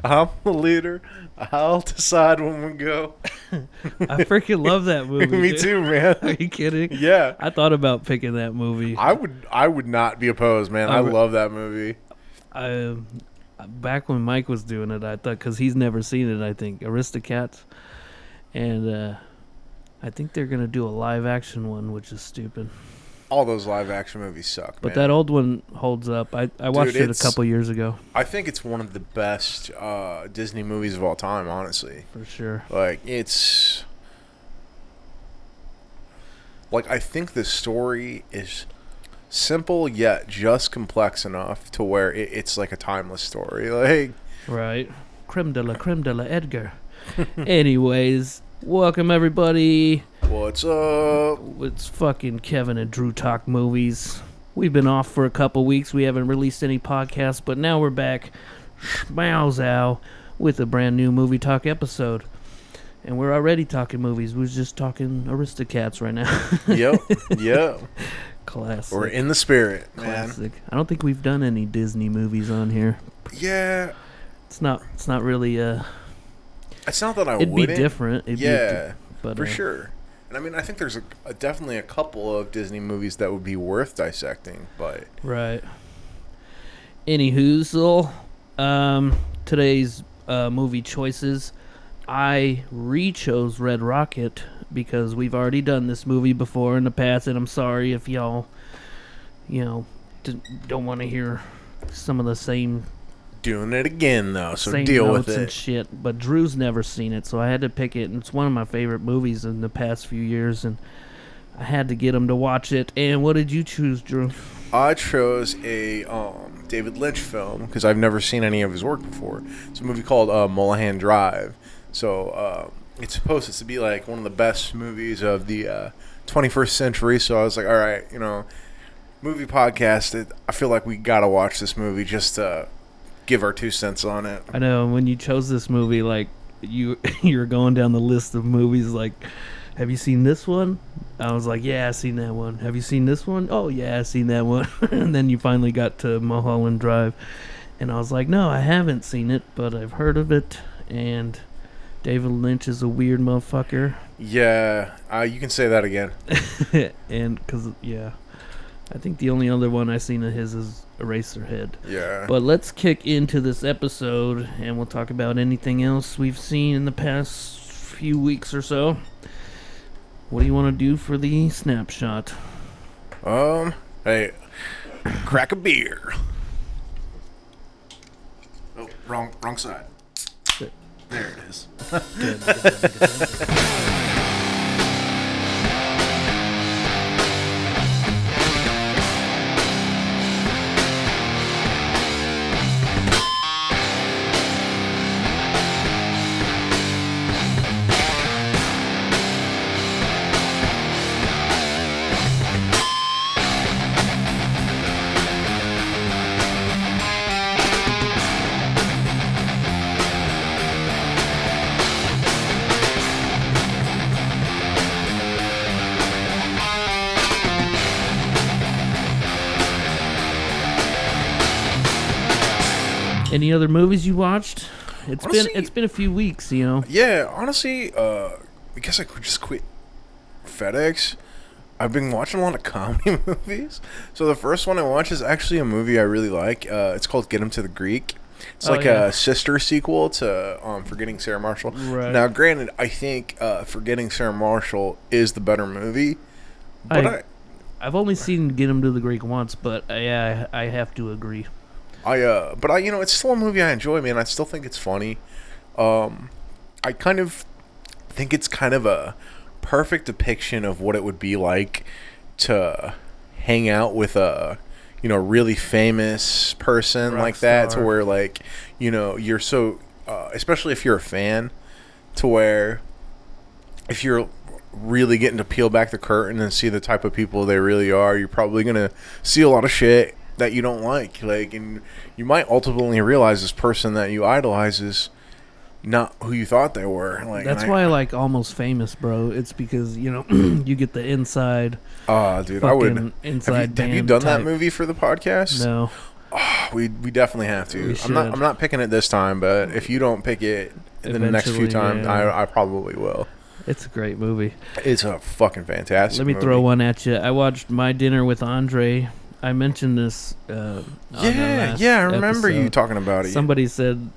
I'm the leader. I'll decide when we go. I freaking love that movie. Me dude. too, man. Are you kidding? Yeah. I thought about picking that movie. I would not be opposed, man. I love that movie. Back when Mike was doing it, I thought, because he's never seen it, I think, Aristocats. And I think they're going to do a live action one, which is stupid. All those live action movies suck, But man. that old one holds up. I watched it a couple years ago. I think it's one of the best Disney movies of all time, honestly. For sure. Like, it's... Like, I think the story is simple, yet just complex enough to where it's like a timeless story. Like... Right. Creme de la Edgar. Anyways, welcome everybody. What's up? It's fucking Kevin and Drew Talk Movies. We've been off for a couple weeks. We haven't released any podcasts, but now we're back, schmauzow, with a brand new movie talk episode. And we're already talking movies. We're just talking Aristocats right now. Yep. Classic. We're in the spirit, man. Classic. I don't think we've done any Disney movies on here. Yeah. It's not really It's not that I it'd wouldn't. be different. But for sure. And I mean, I think there's definitely a couple of Disney movies that would be worth dissecting, but... Right. Anywho, today's movie choices. I re-chose Red Rocket because we've already done this movie before in the past, and I'm sorry if y'all, don't want to hear some of the same... Doing it again, though, so same deal notes with it. And shit, but Drew's never seen it, so I had to pick it, and it's one of my favorite movies in the past few years, and I had to get him to watch it. And what did you choose, Drew? I chose a David Lynch film because I've never seen any of his work before. It's a movie called Mulholland Drive. So it's supposed to be like one of the best movies of the 21st century. So I was like, all right, movie podcast. I feel like we gotta watch this movie just to give our 2 cents on it. I know when you chose this movie, like you're going down the list of movies. Like, have you seen this one? I was like, yeah, I've seen that one. Have you seen this one? Oh yeah, I've seen that one. And then you finally got to Mulholland Drive, and I was like, no, I haven't seen it, but I've heard of it. And David Lynch is a weird motherfucker. Yeah, you can say that again. And I think the only other one I've seen of his is Eraserhead. Yeah. But let's kick into this episode, and we'll talk about anything else we've seen in the past few weeks or so. What do you want to do for the snapshot? Hey, crack a beer. Oh, wrong side. There it is. Good. Any other movies you watched? It's been a few weeks, Yeah, honestly, because I could just quit FedEx. I've been watching a lot of comedy movies. So the first one I watched is actually a movie I really like. It's called Get Him to the Greek. It's a sister sequel to Forgetting Sarah Marshall. Right. Now, granted, I think Forgetting Sarah Marshall is the better movie. But I've only seen Get Him to the Greek once, but I have to agree. It's still a movie I enjoy, man. I still think it's funny. I kind of think it's kind of a perfect depiction of what it would be like to hang out with a, really famous person like that, to where, like, you're so, especially if you're a fan, to where if you're really getting to peel back the curtain and see the type of people they really are, you're probably going to see a lot of shit that you don't like, and you might ultimately realize this person that you idolize is not who you thought they were. That's why I like Almost Famous, bro. It's because you get the inside. Dude, I would. Inside. Have you done that movie for the podcast? No. We definitely have to. We I'm not picking it this time, but if you don't pick it in the next few Eventually, times, yeah. I probably will. It's a great movie. It's a fucking fantastic. Let me movie. throw one at you. I watched My Dinner with Andre. I mentioned this. On the last I remember you episode. talking about it. Somebody said,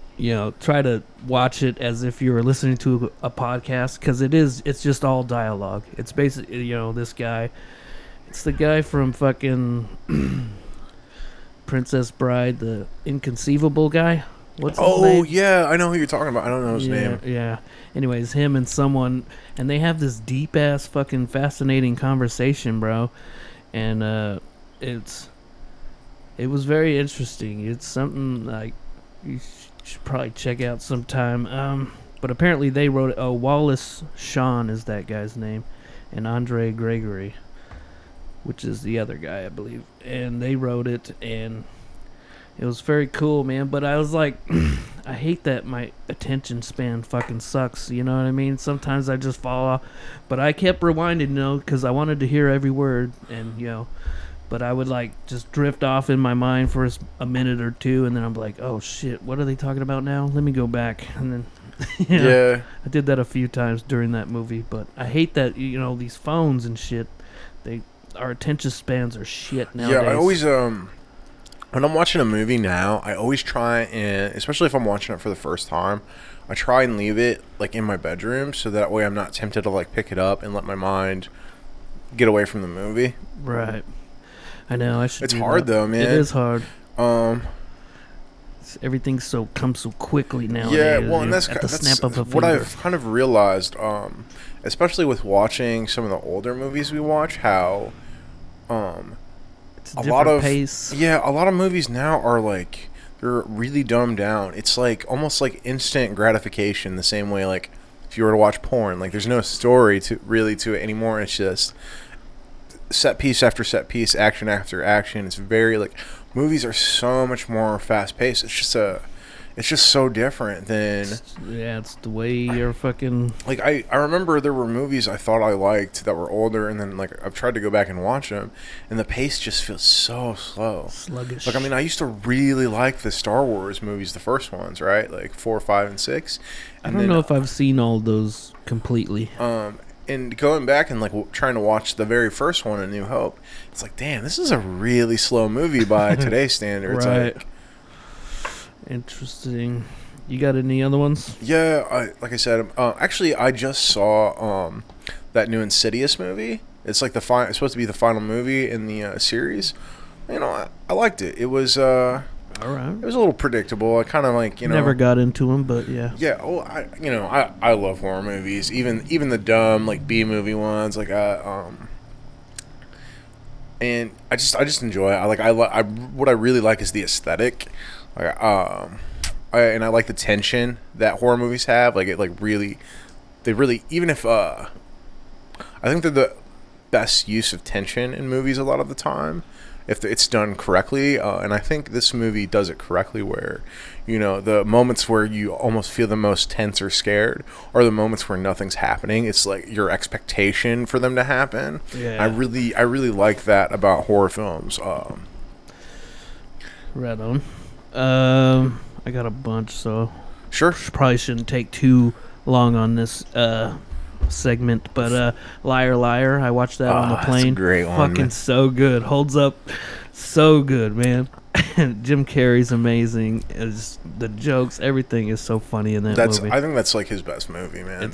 try to watch it as if you were listening to a podcast, because it's just all dialogue. It's basically, this guy. It's the guy from fucking Princess Bride, the inconceivable guy. What's his name? Oh yeah, I know who you're talking about. I don't know his name. Yeah. Anyways, him and someone, and they have this deep ass fucking fascinating conversation, bro. And it was very interesting. It's something like you should probably check out sometime. But apparently they wrote it. Oh, Wallace Shawn is that guy's name, and Andre Gregory, which is the other guy, I believe. And they wrote it, and it was very cool, man. But I was like, I hate that my attention span fucking sucks. You know what I mean? Sometimes I just fall off. But I kept rewinding, because I wanted to hear every word. And, but I would, just drift off in my mind for a minute or two. And then I'm like, oh, shit, what are they talking about now? Let me go back. And then, Yeah. I did that a few times during that movie. But I hate that, these phones and shit, our attention spans are shit nowadays. Yeah, I always when I'm watching a movie now, I always try and, especially if I'm watching it for the first time, I try and leave it in my bedroom so that way I'm not tempted to pick it up and let my mind get away from the movie. Right. I know. I should. It's do hard that. though, man. It is hard. Um, Everything comes so quickly nowadays. Yeah, well, and that's at the snap of a what finger. I've kind of realized, especially with watching some of the older movies we watch, how It's a different lot of pace. a lot of movies now are they're really dumbed down. It's almost like instant gratification, the same way if you were to watch porn, there's no story to it anymore. It's just set piece after set piece, action after action. It's very movies are so much more fast paced. It's just so different than It's the way you're fucking. I remember there were movies I thought I liked that were older, and then I've tried to go back and watch them, and the pace just feels so slow. Sluggish. I used to really like the Star Wars movies, the first ones, right? 4, 5, and 6. I don't know if I've seen all those completely. And going back and trying to watch the very first one, A New Hope, it's damn, this is a really slow movie by today's standards. Right. Interesting. You got any other ones? Yeah, like I said, actually, I just saw that new Insidious movie. It's it's supposed to be the final movie in the series. I liked it. It was All right. it was a little predictable. I kind of Never got into them, but yeah. Yeah, well, I love horror movies, even the dumb B movie ones, and I just enjoy it. What I really like is the aesthetic, I like the tension that horror movies have. They really, even if I think they're the best use of tension in movies a lot of the time, if it's done correctly, and I think this movie does it correctly, where the moments where you almost feel the most tense or scared are the moments where nothing's happening. It's your expectation for them to happen. Yeah. I really like that about horror films. Right on. I got a bunch, so Sure. probably shouldn't take too long on this segment, but Liar Liar, I watched that on the that's a plane. great one, Fucking man. so good. Holds up so good, man. Jim Carrey's amazing. The jokes, everything is so funny in that movie. I think that's his best movie, man.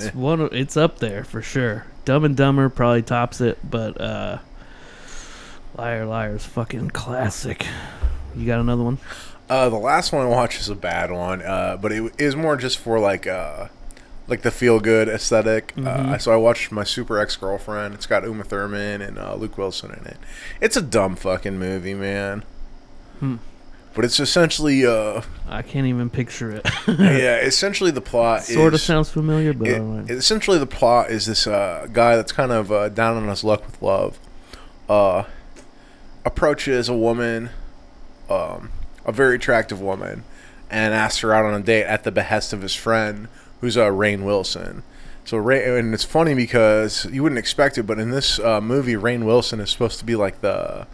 It's up there for sure. Dumb and Dumber probably tops it, but Liar Liar is fucking classic. You got another one? The last one I watched is a bad one, but it is more just for the feel good aesthetic. So I watched My Super Ex-Girlfriend. It's got Uma Thurman and Luke Wilson in it. It's a dumb fucking movie, man. But it's essentially I can't even picture it. yeah, essentially the plot Sort of is sounds familiar, but essentially the plot is this guy that's kind of down on his luck with love approaches a woman, a very attractive woman, and asks her out on a date at the behest of his friend, who's Rainn Wilson. So and it's funny because you wouldn't expect it, but in this movie, Rainn Wilson is supposed to be the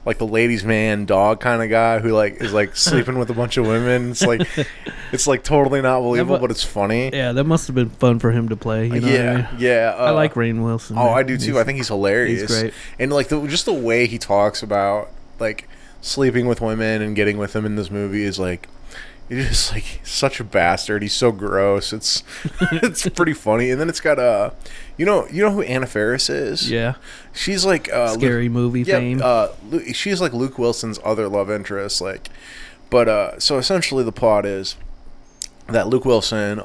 like the ladies' man dog kind of guy who like is like sleeping with a bunch of women. It's like totally not believable, but it's funny. Yeah, that must have been fun for him to play. You know what I mean? Yeah. I like Rainn Wilson. Oh, man. I do too. I think he's hilarious. He's great. And like just the way he talks about like sleeping with women and getting with them in this movie is like, he's just like such a bastard. He's so gross. It's pretty funny. And then it's got you know who Anna Faris is? Yeah. She's like Scary Movie fame. She's like Luke Wilson's other love interest. Like, but so essentially the plot is that Luke Wilson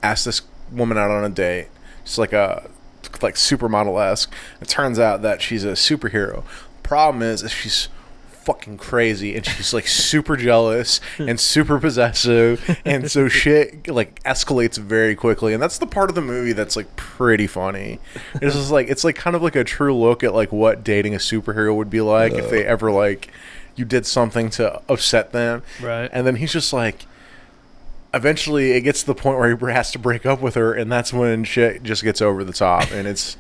asked this woman out on a date. She's like supermodel-esque. It turns out that she's a superhero. Problem is she's fucking crazy and she's like super jealous and super possessive, and so shit like escalates very quickly, and that's the part of the movie that's like pretty funny. It's just like, it's like kind of like a true look at like what dating a superhero would be like if they ever like you did something to upset them, right? And then he's just like, eventually it gets to the point where he has to break up with her, and that's when shit just gets over the top. And it's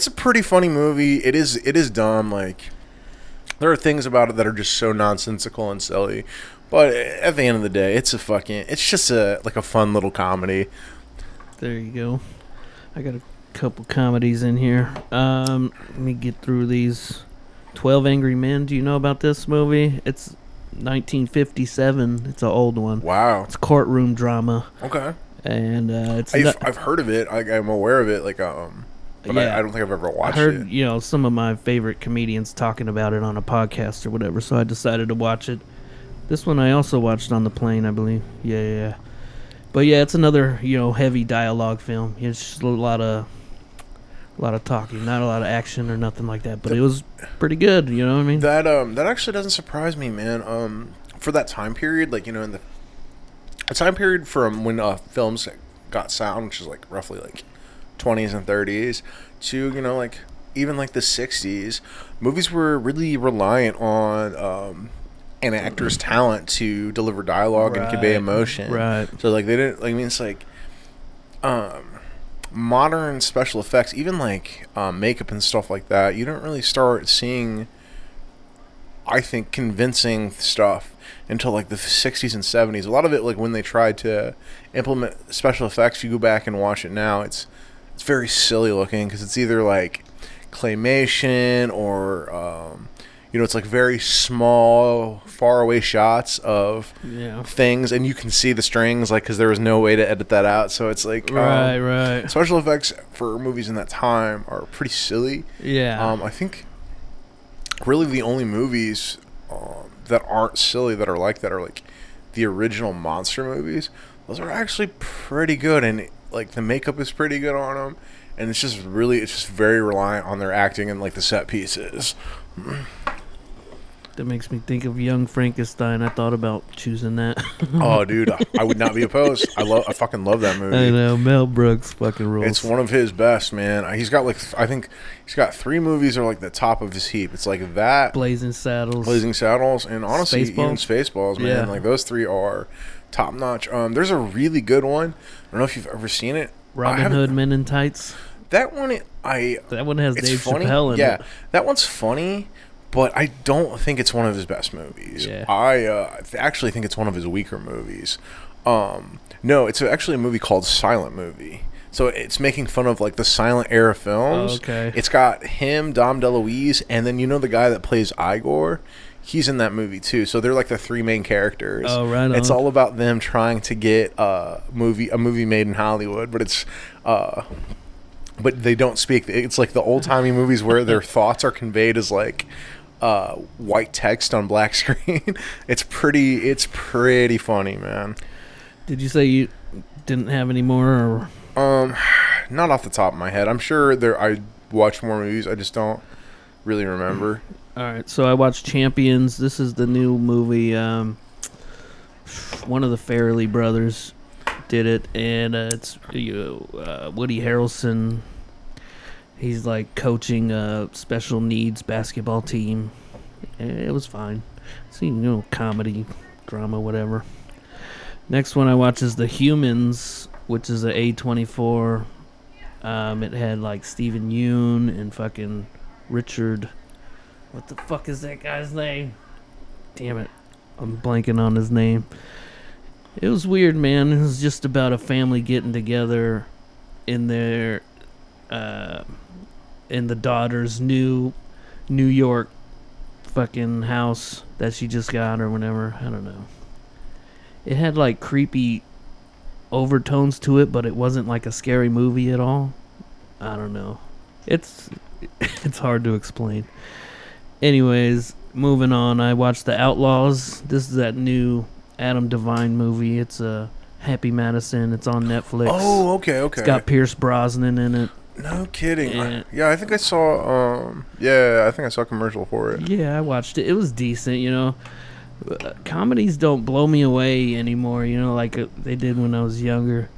a pretty funny movie. It is dumb. Like, there are things about it that are just so nonsensical and silly, but at the end of the day, it's just a fun little comedy. There you go. I got a couple comedies in here. Let me get through these. 12 Angry Men. Do you know about this movie? It's 1957. It's an old one. Wow. It's courtroom drama. Okay. And I've heard of it. I'm aware of it. Like but yeah, I don't think I've ever watched it. I heard some of my favorite comedians talking about it on a podcast or whatever, so I decided to watch it. This one I also watched on the plane, I believe. Yeah. But yeah, it's another heavy dialogue film. It's just a lot of talking, not a lot of action or nothing like that. But it was pretty good. You know what I mean? That actually doesn't surprise me, man. For that time period, like in the time period from when films got sound, which is like roughly like 20s and 30s, to like even like the 60s, movies were really reliant on an actor's talent to deliver dialogue and convey emotion. Right. So like they didn't like. I mean, it's like modern special effects, even like makeup and stuff like that. You don't really start seeing, I think, convincing stuff until like the 60s and 70s. A lot of it, like when they tried to implement special effects, you go back and watch it now, it's very silly looking because it's either like claymation or it's like very small, far away shots of things, and you can see the strings, like, because there was no way to edit that out. So it's like right. Special effects for movies in that time are pretty silly. Yeah. I think really the only movies that aren't silly that are like the original monster movies. Those are actually pretty good, and like the makeup is pretty good on them, and it's just very reliant on their acting and like the set pieces. That makes me think of Young Frankenstein. I thought about choosing that. Oh, dude, I would not be opposed. I fucking love that movie. I know, Mel Brooks fucking rules. It's one of his best, man. He's got I think he's got 3 movies that are like the top of his heap. It's like that, Blazing Saddles, and honestly, even Spaceballs, man. Yeah. Like those 3 are top notch. There's a really good one. I don't know if you've ever seen it. Robin Hood Men in Tights. That one, that one has Dave funny. Chappelle in it. That one's funny, but I don't think it's one of his best movies. Yeah. I actually think it's one of his weaker movies. No, it's actually a movie called Silent Movie. So it's making fun of like the silent era films. Oh, okay. It's got him, Dom DeLuise, and then the guy that plays Igor. He's in that movie too. So they're like the 3 main characters. Oh, right on. It's all about them trying to get a movie made in Hollywood, but it's but they don't speak. It's like the old-timey movies where their thoughts are conveyed as like white text on black screen. It's pretty funny, man. Did you say you didn't have any more? Or? Not off the top of my head. I'm sure I watch more movies. I just don't really remember. All right, so I watched Champions. This is the new movie. One of the Farrelly brothers did it, and it's Woody Harrelson. He's like coaching a special needs basketball team. It was fine. See, comedy, drama, whatever. Next one I watched is The Humans, which is a A24. It had like Stephen Yeun and fucking Richard What the fuck is that guy's name? Damn it. I'm blanking on his name. It was weird, man. It was just about a family getting together in their in the daughter's new New York fucking house that she just got or whatever. I don't know. It had like creepy overtones to it, but it wasn't like a scary movie at all. I don't know. It's hard to explain. Anyways, moving on. I watched The Outlaws. This is that new Adam Devine movie. It's Happy Madison. It's on Netflix. Oh, okay. It's got Pierce Brosnan in it. No kidding. Yeah, I think I saw. I think I saw a commercial for it. Yeah, I watched it. It was decent. You know, comedies don't blow me away anymore. You know, like they did when I was younger.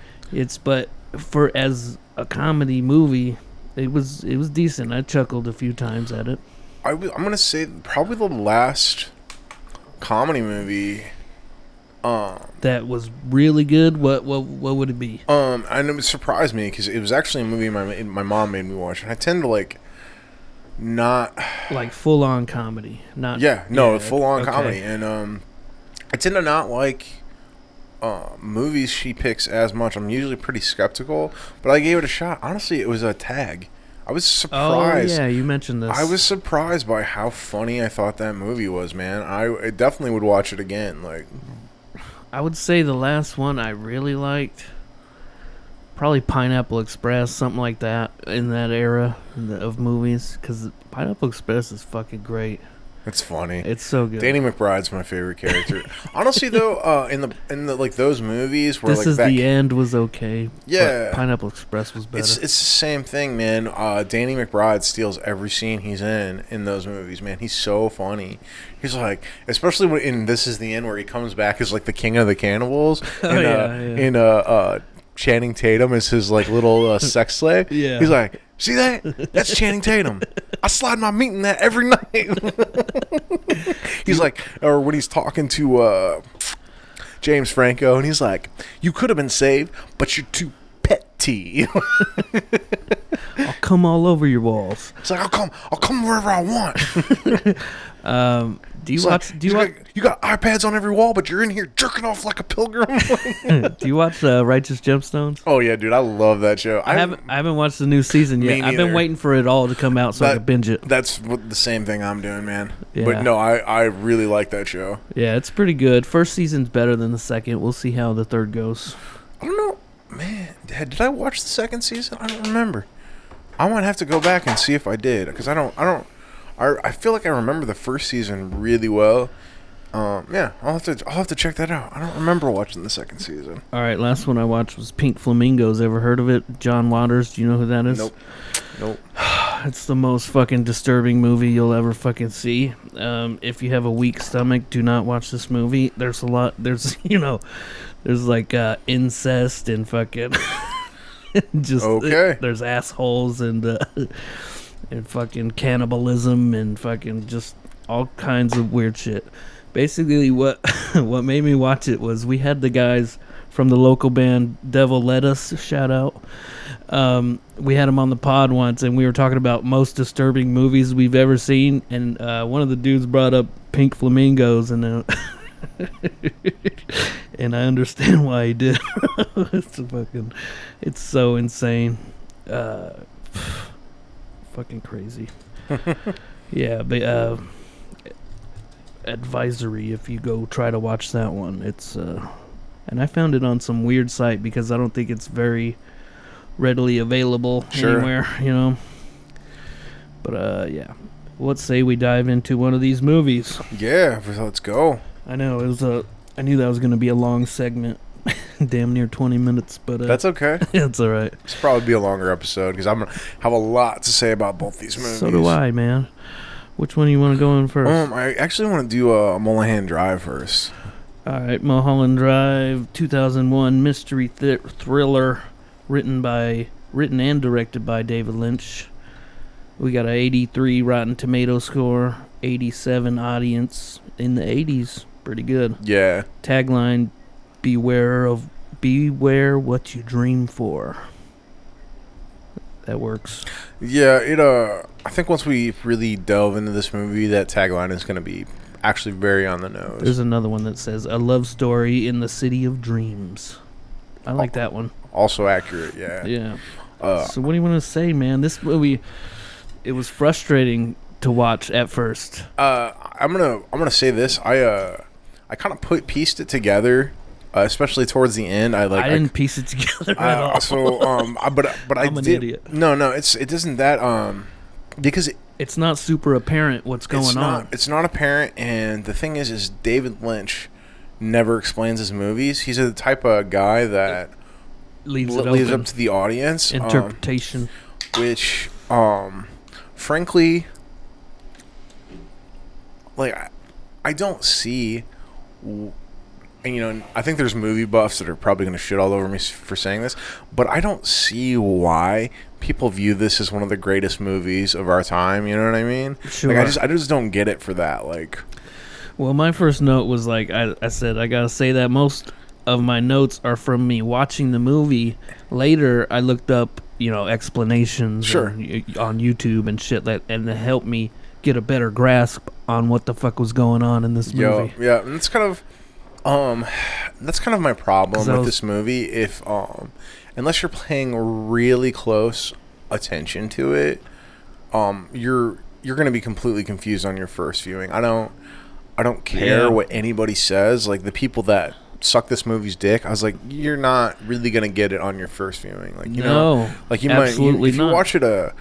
But for as a comedy movie, it was decent. I chuckled a few times at it. I'm gonna say probably the last comedy movie. That was really good. What would it be? And it surprised me because it was actually a movie my mom made me watch, and I tend to like not like full on comedy, not full on comedy, and I tend to not like movies she picks as much. I'm usually pretty skeptical, but I gave it a shot. Honestly, it was a Tag. I was surprised. Oh yeah, you mentioned this. I was surprised by how funny I thought that movie was, man. I definitely would watch it again. Like, I would say the last one I really liked, probably Pineapple Express, something like that, in that era of movies, because Pineapple Express is fucking great. It's funny. It's so good. Danny McBride's my favorite character. Honestly, though, in the like those movies where This Is the End was okay. Yeah, Pineapple Express was better. It's the same thing, man. Danny McBride steals every scene he's in those movies, man. He's so funny. He's like, especially when in This Is the End, where he comes back as like the king of the cannibals. Channing Tatum is his like little sex slave. Yeah, he's like, see that? That's Channing Tatum. I slide my meat in that every night. He's like, or when he's talking to James Franco, and he's like, you could have been saved, but you're too petty. I'll come all over your walls. It's like, I'll come wherever I want. You got iPads on every wall, but you're in here jerking off like a pilgrim. Do you watch Righteous Gemstones? Oh yeah, dude, I love that show. I haven't watched the new season yet. I've been waiting for it all to come out so I can binge it. That's the same thing I'm doing, man. Yeah. But no, I really like that show. Yeah, it's pretty good. First season's better than the second. We'll see how the third goes. I don't know, man. Did I watch the second season? I don't remember. I might have to go back and see if I did, because I feel like I remember the first season really well. Yeah, I'll have to check that out. I don't remember watching the second season. All right, last one I watched was Pink Flamingos. Ever heard of it? John Waters. Do you know who that is? Nope. It's the most fucking disturbing movie you'll ever fucking see. If you have a weak stomach, do not watch this movie. There's a lot. There's like incest and fucking just okay. There's assholes and fucking cannibalism and fucking just all kinds of weird shit. Basically, what made me watch it was we had the guys from the local band Devil Let Us, shout out. We had them on the pod once, and we were talking about most disturbing movies we've ever seen, and one of the dudes brought up Pink Flamingos, and and I understand why he did. It's so insane. Fucking crazy. Yeah, but advisory if you go try to watch that one. It's and I found it on some weird site because I don't think it's very readily available anywhere, you know. But yeah, let's say we dive into one of these movies. Yeah, let's go. I know I knew that was going to be a long segment. Damn near 20 minutes, but that's okay. It's all right. It's probably be a longer episode because I'm gonna have a lot to say about both these movies. So do I, man. Which one do you want to go in first? I actually want to do Mulholland Drive first. All right, Mulholland Drive, 2001 mystery thriller, written and directed by David Lynch. We got a 83 Rotten Tomato score, 87 audience in the 80s. Pretty good. Yeah. Tagline: Beware what you dream for. That works. Yeah, I think once we really delve into this movie, that tagline is going to be actually very on the nose. There's another one that says a love story in the city of dreams. I like that one. Also accurate, yeah. Yeah. So what do you want to say, man? This movie, it was frustrating to watch at first. I'm gonna say this. I kind of pieced it together, especially towards the end. I didn't piece it together at all. So but I'm an idiot. No, it isn't that because it's not super apparent what's going on. It's not apparent, and the thing is David Lynch never explains his movies. He's the type of guy that leaves up to the audience interpretation, which frankly, like I don't see. And I think there's movie buffs that are probably going to shit all over me for saying this, but I don't see why people view this as one of the greatest movies of our time. You know what I mean? Sure. Like, I just don't get it for that. Like, well, my first note was like I said I gotta say that most of my notes are from me watching the movie. Later, I looked up explanations on YouTube and shit and it helped me get a better grasp on what the fuck was going on in this movie. Yeah, and it's kind of my problem with this movie. If unless you're paying really close attention to it, you're gonna be completely confused on your first viewing. I don't care what anybody says. Like, the people that suck this movie's dick, I was like, you're not really gonna get it on your first viewing. Like, like you might, if you watch it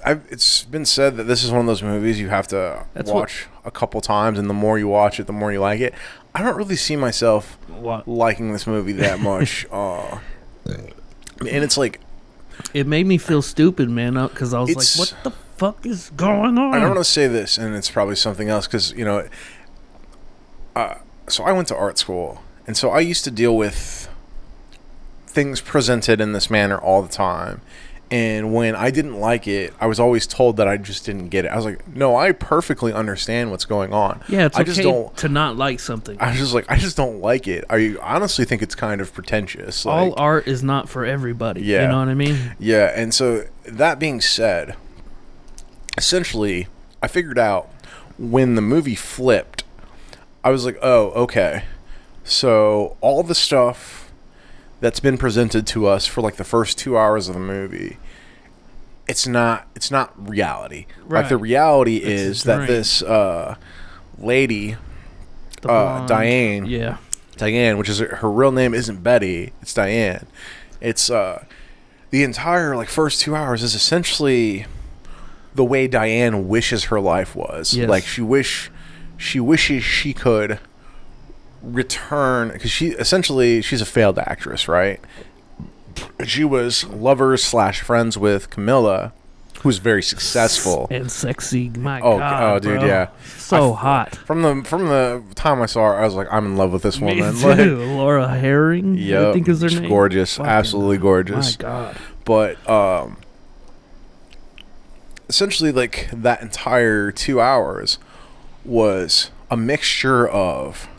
it's been said that this is one of those movies you have to watch a couple times, and the more you watch it, the more you like it. I don't really see myself liking this movie that much. And it's like, it made me feel stupid, man, because I was like, what the fuck is going on? I don't want to say this, and it's probably something else, because, so I went to art school, and so I used to deal with things presented in this manner all the time. And when I didn't like it, I was always told that I just didn't get it. I was like, no, I perfectly understand what's going on. Yeah, it's okay to not like something. I was just like, I just don't like it. I honestly think it's kind of pretentious. All art is not for everybody. Yeah. You know what I mean? Yeah, and so that being said, essentially, I figured out when the movie flipped, I was like, oh, okay. So all the stuff that's been presented to us for like the first 2 hours of the movie, it's not reality. Right. Like, the reality is that this lady, Diane, which is her real name isn't Betty, it's Diane. It's the entire like first 2 hours is essentially the way Diane wishes her life was. Yes. Like, she wishes she could return, because she's a failed actress, right? She was lovers/friends with Camilla, who's very successful and sexy. My God, dude, bro. yeah, so hot. From the time I saw her, I was like, I'm in love with this woman. Me too. Like, Laura Herring, I think is her name. Gorgeous, absolutely gorgeous. My God. But essentially, like, that entire 2 hours was a mixture of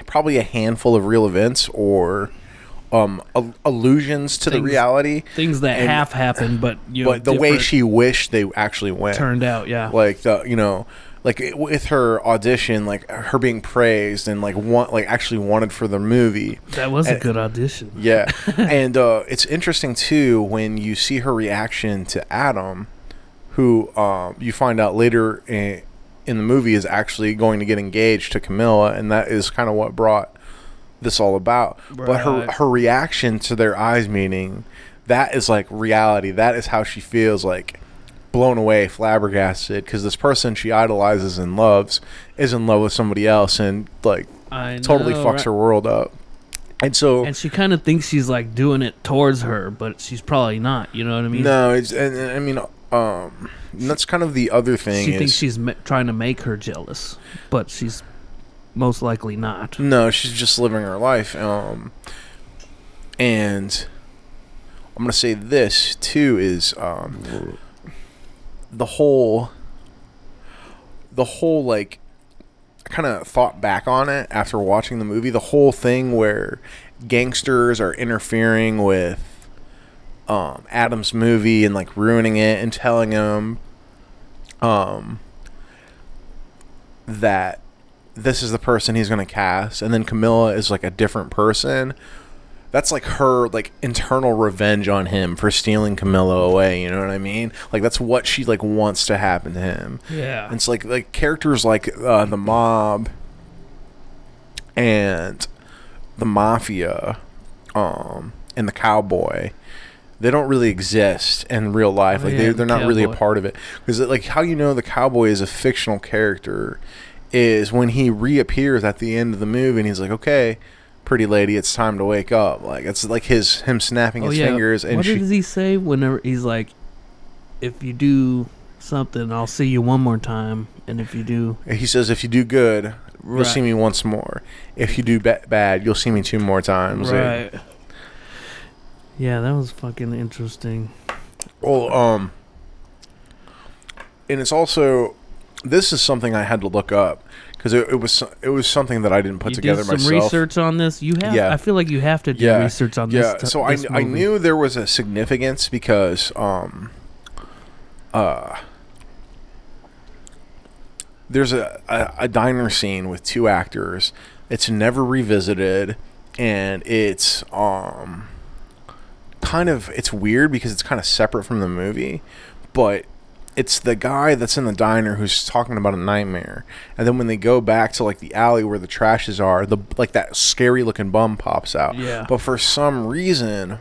probably a handful of real events or allusions to the reality, things that half happened, but the way she wished they actually went turned out. Yeah, like like with her audition, like her being praised and actually wanted for the movie. That was a good audition. Yeah, and it's interesting too when you see her reaction to Adam, who you find out later in the movie is actually going to get engaged to Camilla, and that is kind of what brought this all about. Right. But her reaction to their eyes meeting, that is like reality. That is how she feels, like blown away, flabbergasted, because this person she idolizes and loves is in love with somebody else, and like totally fucks her world up. And she kind of thinks she's like doing it towards her, but she's probably not. You know what I mean? No, I mean, that's kind of the other thing. She thinks she's trying to make her jealous, but she's most likely not. No, she's just living her life. And I'm gonna say this too is the whole like, I kind of thought back on it after watching the movie. The whole thing where gangsters are interfering with Adam's movie and like ruining it and telling him um, that this is the person he's going to cast, and then Camilla is like a different person. That's like her like internal revenge on him for stealing Camilla away. You know what I mean? Like that's what she like wants to happen to him. Yeah. And it's like characters like the mob and the mafia, and the cowboy. They don't really exist in real life. Like they're not really a part of it. Because like how you know the cowboy is a fictional character is when he reappears at the end of the movie and he's like, okay, pretty lady, it's time to wake up. Like it's like him snapping his fingers. And what does he say whenever he's like, if you do something, I'll see you one more time, and if you do, he says, if you do good, you'll see me once more. If you do bad, you'll see me 2 more times. Right. Yeah, that was fucking interesting. Well, and it's also, this is something I had to look up because it was something that I didn't put together myself. You did some research on this? You have? Yeah. I feel like you have to do research on this. Yeah, so I knew there was a significance because there's a diner scene with 2 actors. It's never revisited, and it's it's weird because it's kind of separate from the movie, but it's the guy that's in the diner who's talking about a nightmare, and then when they go back to like the alley where the trashes are, that scary looking bum pops out. Yeah. But for some reason,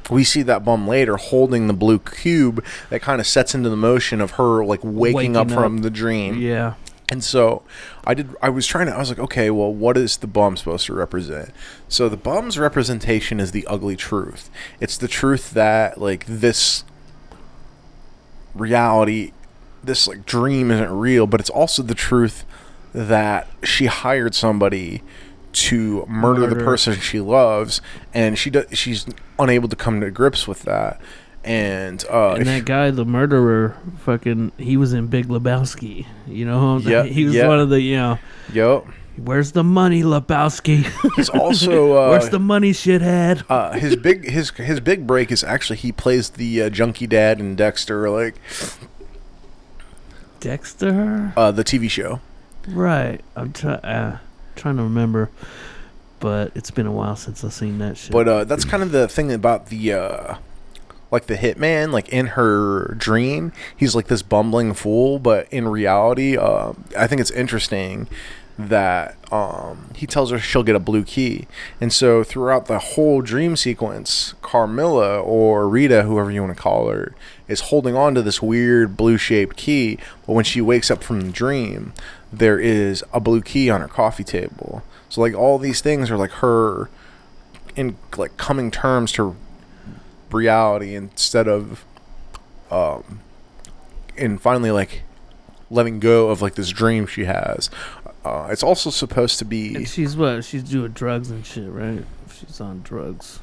we see that bum later holding the blue cube that kind of sets into the motion of her like waking up from the dream. Yeah. And so I was like, okay, well, what is the bum supposed to represent? So the bum's representation is the ugly truth. It's the truth that like this reality, this like dream isn't real, but it's also the truth that she hired somebody to murder the person she loves, and she's unable to come to grips with that. And that guy, the murderer, he was in Big Lebowski. You know, he was one of the, Yep. Where's the money, Lebowski? He's also where's the money, shithead? His big break is actually he plays the junkie dad in Dexter, like Dexter, the TV show. Right. I'm trying to remember, but it's been a while since I've seen that shit. But that's kind of the thing about the like the hitman, like in her dream, he's like this bumbling fool, but in reality, I think it's interesting that he tells her she'll get a blue key. And so throughout the whole dream sequence, Carmilla or Rita, whoever you want to call her, is holding on to this weird blue-shaped key, but when she wakes up from the dream, there is a blue key on her coffee table. So like all these things are like her in like coming terms to reality instead of and finally like letting go of like this dream she has. It's also supposed to be, and she's doing drugs and shit, right? She's on drugs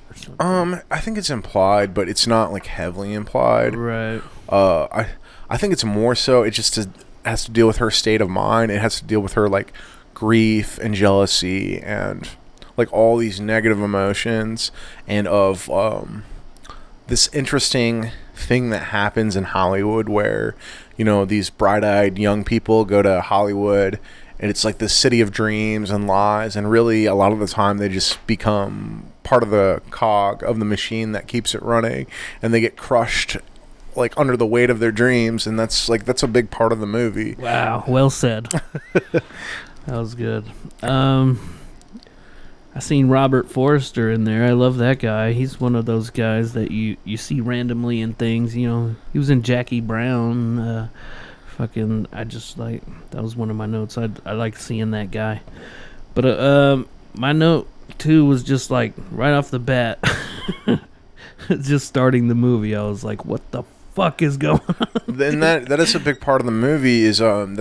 or something. I think it's implied, but it's not like heavily implied, right? I think it's more so it just has to deal with her state of mind. It has to deal with her like grief and jealousy and like all these negative emotions, and of this interesting thing that happens in Hollywood where, these bright-eyed young people go to Hollywood, and it's like the city of dreams and lies, and really a lot of the time they just become part of the cog of the machine that keeps it running, and they get crushed like under the weight of their dreams, and that's a big part of the movie. Wow, well said. That was good. I seen Robert Forster in there. I love that guy. He's one of those guys that you see randomly in things. He was in Jackie Brown. I just like, that was one of my notes. I like seeing that guy. But my note too was just like right off the bat, just starting the movie, I was like, what the fuck is going on? And that is a big part of the movie. Is and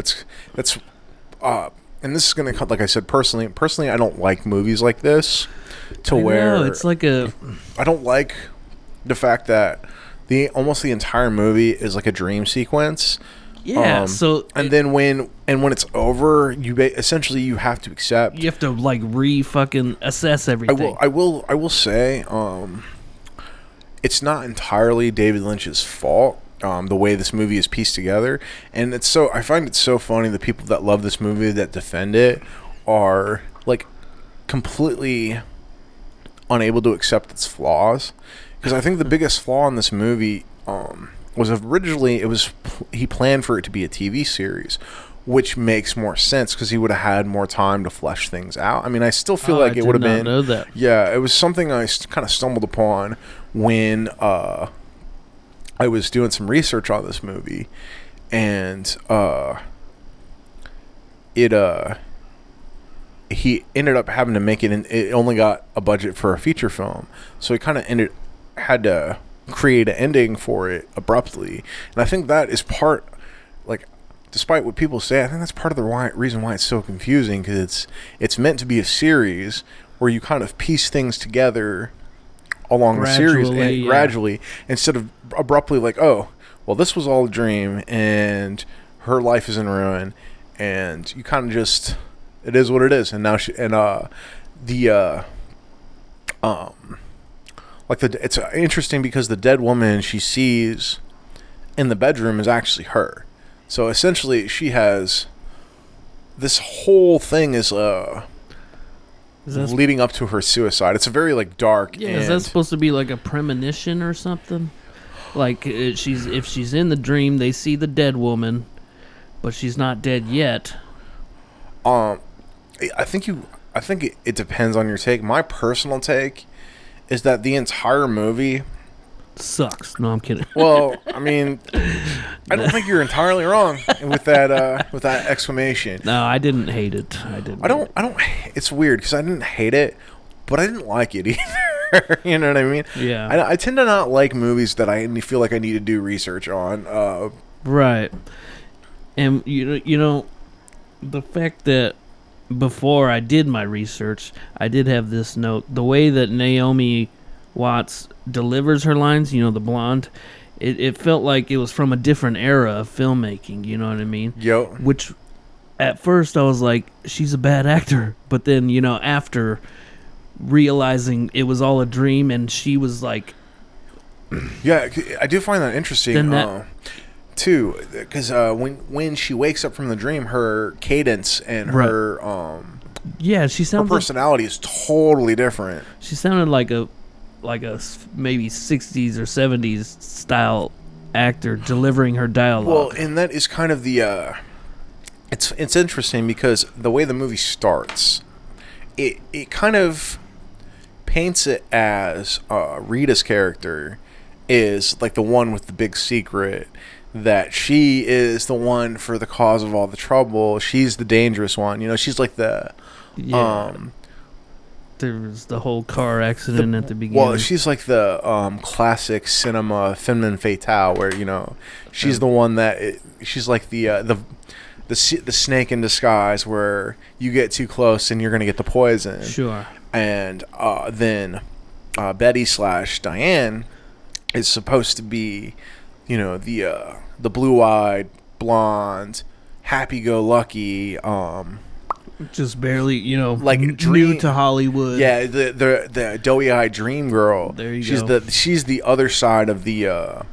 this is going to come, like I said, personally, I don't like movies like this where it's like I don't like the fact that almost the entire movie is like a dream sequence. Yeah. Then when it's over, essentially you have to accept. You have to like fucking assess everything. I will say, it's not entirely David Lynch's fault. the way this movie is pieced together. And I find it so funny, the people that love this movie, that defend it, are like completely unable to accept its flaws. Because I think the biggest flaw in this movie was originally he planned for it to be a TV series, which makes more sense because he would have had more time to flesh things out. I mean, I still feel like it would have been. Know that. Yeah, it was something I kind of stumbled upon when I was doing some research on this movie, and he ended up having to make it. It only got a budget for a feature film, so he kind of had to create an ending for it abruptly, and I think that is part, like, despite what people say, I think that's part of the reason why it's so confusing, because it's meant to be a series where you kind of piece things together along the series and gradually, instead of abruptly like, oh, well, this was all a dream and her life is in ruin, and you kind of just, it is what it is. And now it's interesting because the dead woman she sees in the bedroom is actually her. So essentially, she has this whole thing is leading up to her suicide. It's a very like dark. Yeah, is that supposed to be like a premonition or something? Like if she's in the dream, they see the dead woman, but she's not dead yet. I think it depends on your take. My personal take is that the entire movie sucks. No, I'm kidding. Well, I mean, I don't think you're entirely wrong with that exclamation. No, I didn't hate it. I don't. It's weird because I didn't hate it, but I didn't like it either. You know what I mean? Yeah. I tend to not like movies that I feel like I need to do research on. Right. And you know, the fact that before I did my research, I did have this note: the way that Naomi Watts delivers her lines, the blonde, it felt like it was from a different era of filmmaking, you know what I mean? Yo. Which, at first I was like, she's a bad actor, but then, after realizing it was all a dream and she was like... Yeah, I do find that interesting, too, because when she wakes up from the dream, her cadence and her... yeah, she sounds her personality is totally different. She sounded like a maybe 60s or 70s style actor delivering her dialogue. Well, and that is kind of the it's interesting because the way the movie starts, it kind of paints it as Rita's character is like the one with the big secret, that she is the one for the cause of all the trouble. She's the dangerous one. She's like the there was the whole car accident at the beginning. Well, she's like the classic cinema femme fatale, where she's the one that she's like the snake in disguise, where you get too close and you're gonna get the poison. Sure. And then Betty / Diane is supposed to be, the blue-eyed, blonde, happy-go-lucky. Just barely, like new to Hollywood. Yeah, the doughy-eyed dream girl. There you go. She's the other side of the,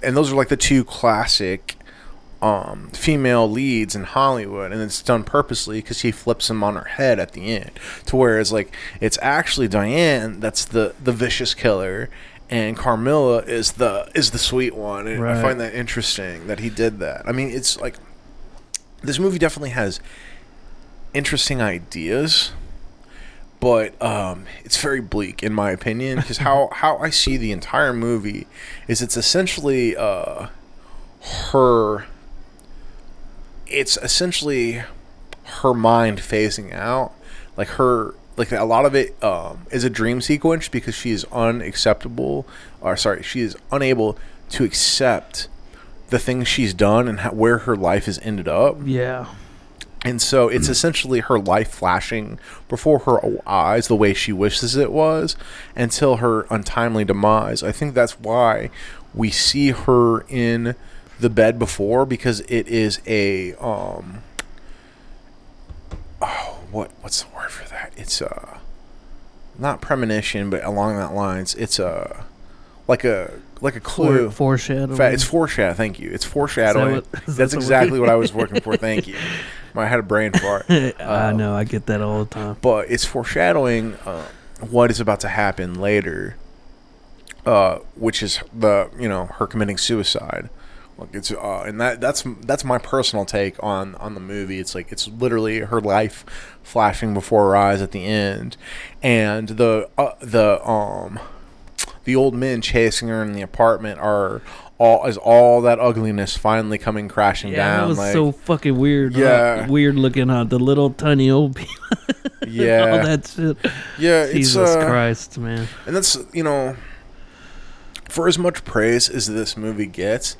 and those are like the two classic female leads in Hollywood, and it's done purposely because he flips them on her head at the end, to where it's like it's actually Diane that's the vicious killer, and Carmilla is the sweet one. And I find that interesting that he did that. I mean, it's like this movie definitely has interesting ideas, but it's very bleak in my opinion, because how I see the entire movie is it's essentially her mind phasing out, like a lot of it is a dream sequence, because she is she is unable to accept the things she's done and where her life has ended up. Yeah. And so it's essentially her life flashing before her eyes the way she wishes it was, until her untimely demise. I think that's why we see her in the bed before, because it is a what's the word for that? It's not premonition, but along that lines, it's like a clue. Foreshadowing. It's foreshadow. Thank you. It's foreshadowing. That's exactly what I was looking for. Thank you. I had a brain fart. I know. I get that all the time. But it's foreshadowing what is about to happen later, which is her committing suicide. Like it's and that's my personal take on the movie. It's like it's literally her life flashing before her eyes at the end, and the old men chasing her in the apartment are all that ugliness finally coming crashing down. That was like, so fucking weird. Yeah, weird looking the little tiny old people. Yeah, all that shit. Yeah, Jesus Christ, man. And that's for as much praise as this movie gets,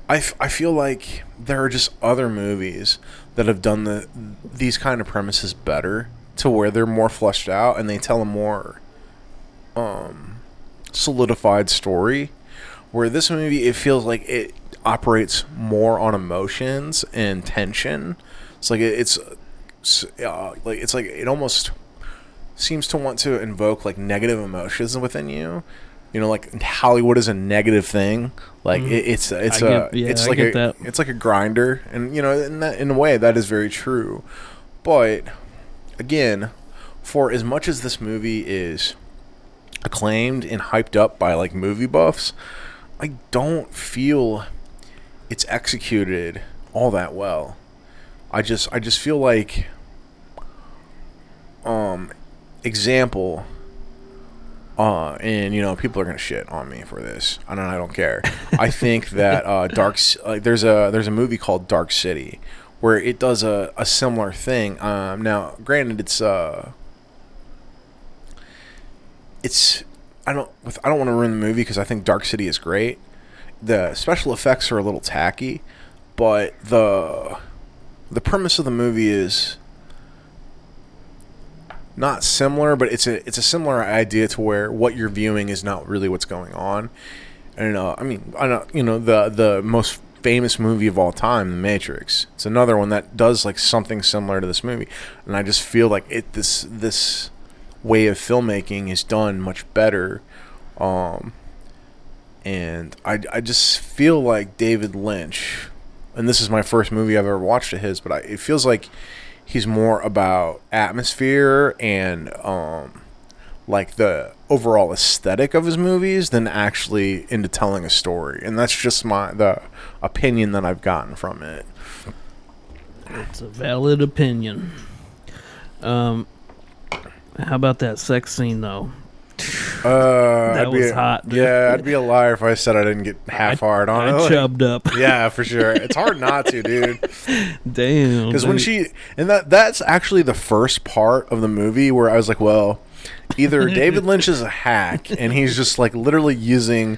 I feel like there are just other movies that have done these kind of premises better, to where they're more fleshed out and they tell a more solidified story. Where this movie, it feels like it operates more on emotions and tension. It's like it almost seems to want to invoke like negative emotions within you. Like Hollywood is a negative thing. Like it's like a grinder, and in a way that is very true. But again, for as much as this movie is acclaimed and hyped up by like movie buffs, I don't feel it's executed all that well. I just feel like example, and people are gonna shit on me for this. I don't care. I think that there's a movie called Dark City where it does a similar thing. Now, granted, it's I don't want to ruin the movie because I think Dark City is great. The special effects are a little tacky, but the premise of the movie is not similar, but it's a similar idea to where what you're viewing is not really what's going on. And I know the most famous movie of all time, The Matrix. It's another one that does like something similar to this movie, and I just feel like this way of filmmaking is done much better. And I just feel like David Lynch, and this is my first movie I've ever watched of his, but it feels like he's more about atmosphere and like the overall aesthetic of his movies than actually into telling a story. And that's just the opinion that I've gotten from it. It's a valid opinion. How about that sex scene though? That was hot. Dude. Yeah, I'd be a liar if I said I didn't get half hard on it. I chubbed up. Yeah, for sure. It's hard not to, dude. Damn. Because when that's actually the first part of the movie where I was like, well, either David Lynch is a hack and he's just like literally using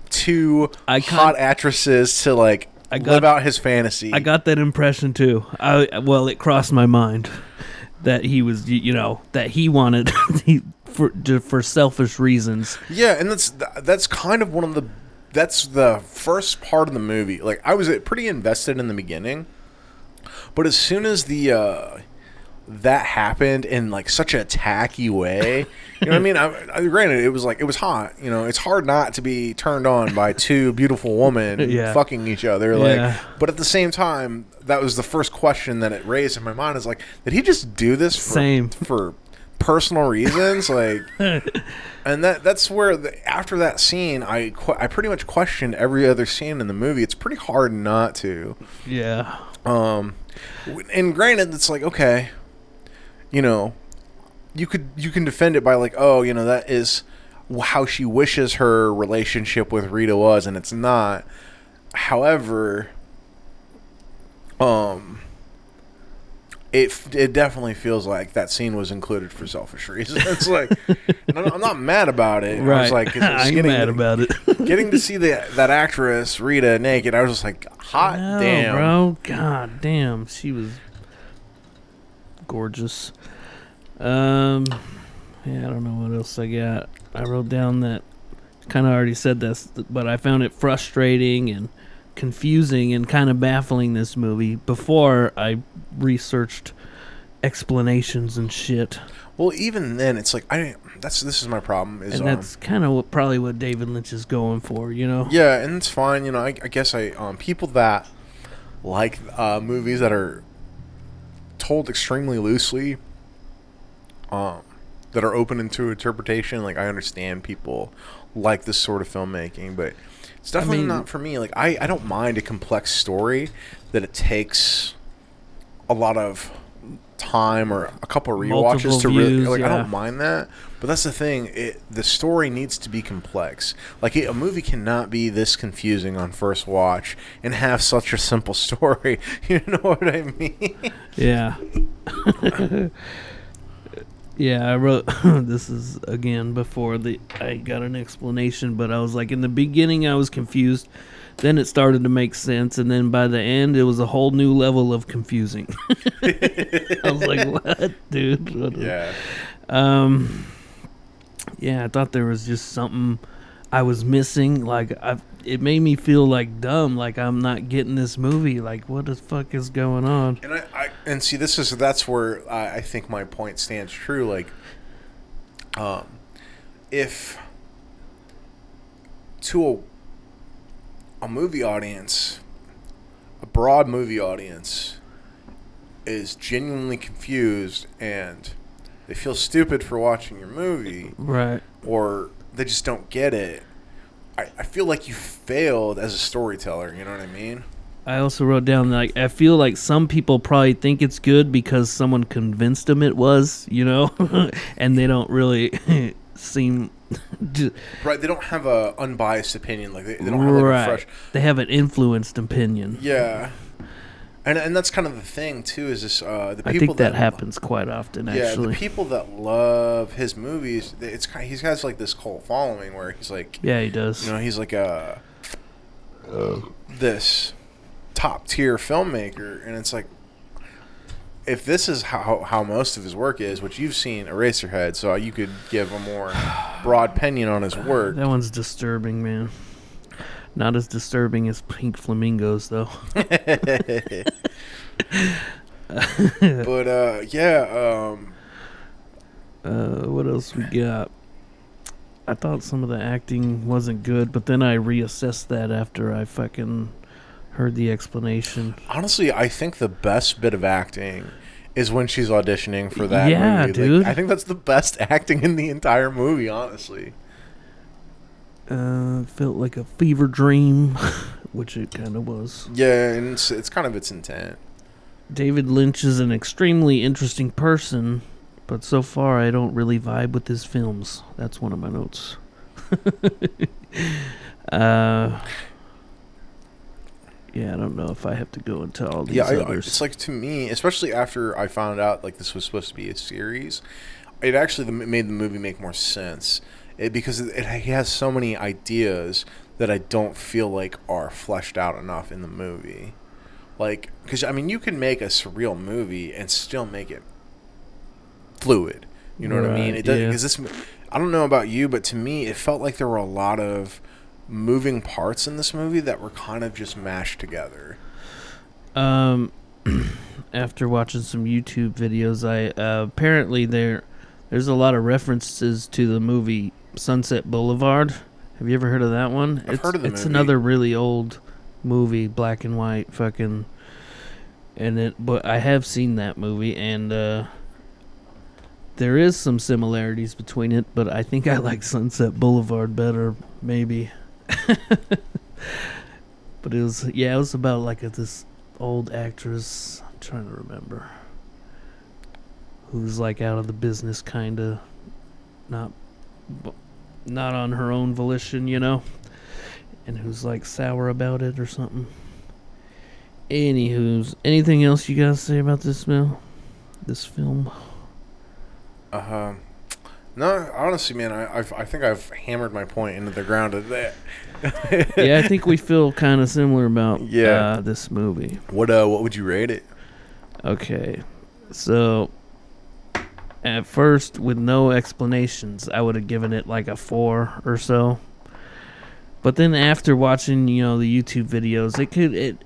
two hot actresses to like live out his fantasy. I got that impression too. It crossed my mind that he was, that he wanted for selfish reasons. Yeah, and that's kind of that's the first part of the movie. Like I was pretty invested in the beginning, but as soon as that happened in like such a tacky way, you know what I mean? Granted, it was hot. It's hard not to be turned on by two beautiful women fucking each other. Like, but at the same time, that was the first question that it raised in my mind. Is like, did he just do this for personal reasons? Like, and that's where after that scene, I pretty much questioned every other scene in the movie. It's pretty hard not to. Yeah. And granted, it's like, okay, you can defend it by like, oh, that is how she wishes her relationship with Rita was, and it's not. However, it definitely feels like that scene was included for selfish reasons. It's like, I'm not mad about it. Right. I was like, I'm mad about it. Getting to see that actress Rita naked, I was just like, damn, bro, god damn, she was gorgeous. I don't know what else I got. I wrote down that kind of already said this, but I found it frustrating and confusing and kind of baffling, this movie, before I researched explanations and shit. Well, even then, it's like this is my problem. Is And that's kind of probably what David Lynch is going for, you know? Yeah, and it's fine. I guess people that like movies that are told extremely loosely, that are open into interpretation. Like, I understand people like this sort of filmmaking, but it's definitely not for me. Like, I don't mind a complex story that it takes a lot of time or a couple of rewatches to really, like, I don't mind that. But that's the thing, the story needs to be complex. Like, a movie cannot be this confusing on first watch and have such a simple story. You know what I mean? Yeah. Yeah, I wrote this is again before I got an explanation, but I was like, in the beginning I was confused, then it started to make sense, and then by the end it was a whole new level of confusing. I was like, what, dude? What? Yeah. Yeah, I thought there was just something I was missing. Like, it made me feel like dumb, like I'm not getting this movie. Like, what the fuck is going on? And see, that's where I think my point stands true. Like, if to a movie audience, a broad movie audience, is genuinely confused and they feel stupid for watching your movie, right? Or they just don't get it, I feel like you failed as a storyteller. You know what I mean? I also wrote down, like, I feel like some people probably think it's good because someone convinced them it was, you know, and they don't really seem right. They don't have a unbiased opinion. Like, they don't have like a fresh. They have an influenced opinion. Yeah. And that's kind of the thing too. Is this the people I think that happens quite often. Actually, yeah, the people that love his movies, he has like this cult following where he's like, yeah, he does. You know, he's like this top tier filmmaker, and it's like, if this is how most of his work is, which you've seen Eraserhead, so you could give a more broad opinion on his work. That one's disturbing, man. Not as disturbing as Pink Flamingos, though. But yeah. What else we got? I thought some of the acting wasn't good, but then I reassessed that after I fucking heard the explanation. Honestly, I think the best bit of acting is when she's auditioning for that movie. Dude. Like, I think that's the best acting in the entire movie, honestly. Felt like a fever dream, which it kind of was. Yeah, and it's kind of its intent. David Lynch is an extremely interesting person, but so far I don't really vibe with his films. That's one of my notes. Yeah, I don't know if I have to go into all these others. It's like, to me, especially after I found out like this was supposed to be a series, it actually made the movie make more sense. Because he has so many ideas that I don't feel like are fleshed out enough in the movie. Like, because, I mean, you can make a surreal movie and still make it fluid. You know what I mean? It does, because I don't know about you, but to me, it felt like there were a lot of moving parts in this movie that were kind of just mashed together. After watching some YouTube videos, apparently there's a lot of references to the movie Sunset Boulevard. Have you ever heard of that one? I've heard of the movie. It's another really old movie, black and white, fucking. But I have seen that movie, and there is some similarities between it. But I think I like Sunset Boulevard better, maybe. But it was about like this old actress. I'm trying to remember. Who's like out of the business, kind of, not on her own volition, you know, and who's like sour about it or something. Anywho's, anything else you guys say about this film? No, honestly, man, I think I've hammered my point into the ground of that. Yeah, I think we feel kind of similar about this movie. What would you rate it? Okay, so at first, with no explanations, I would have given it like a 4 or so. But then after watching, the YouTube videos,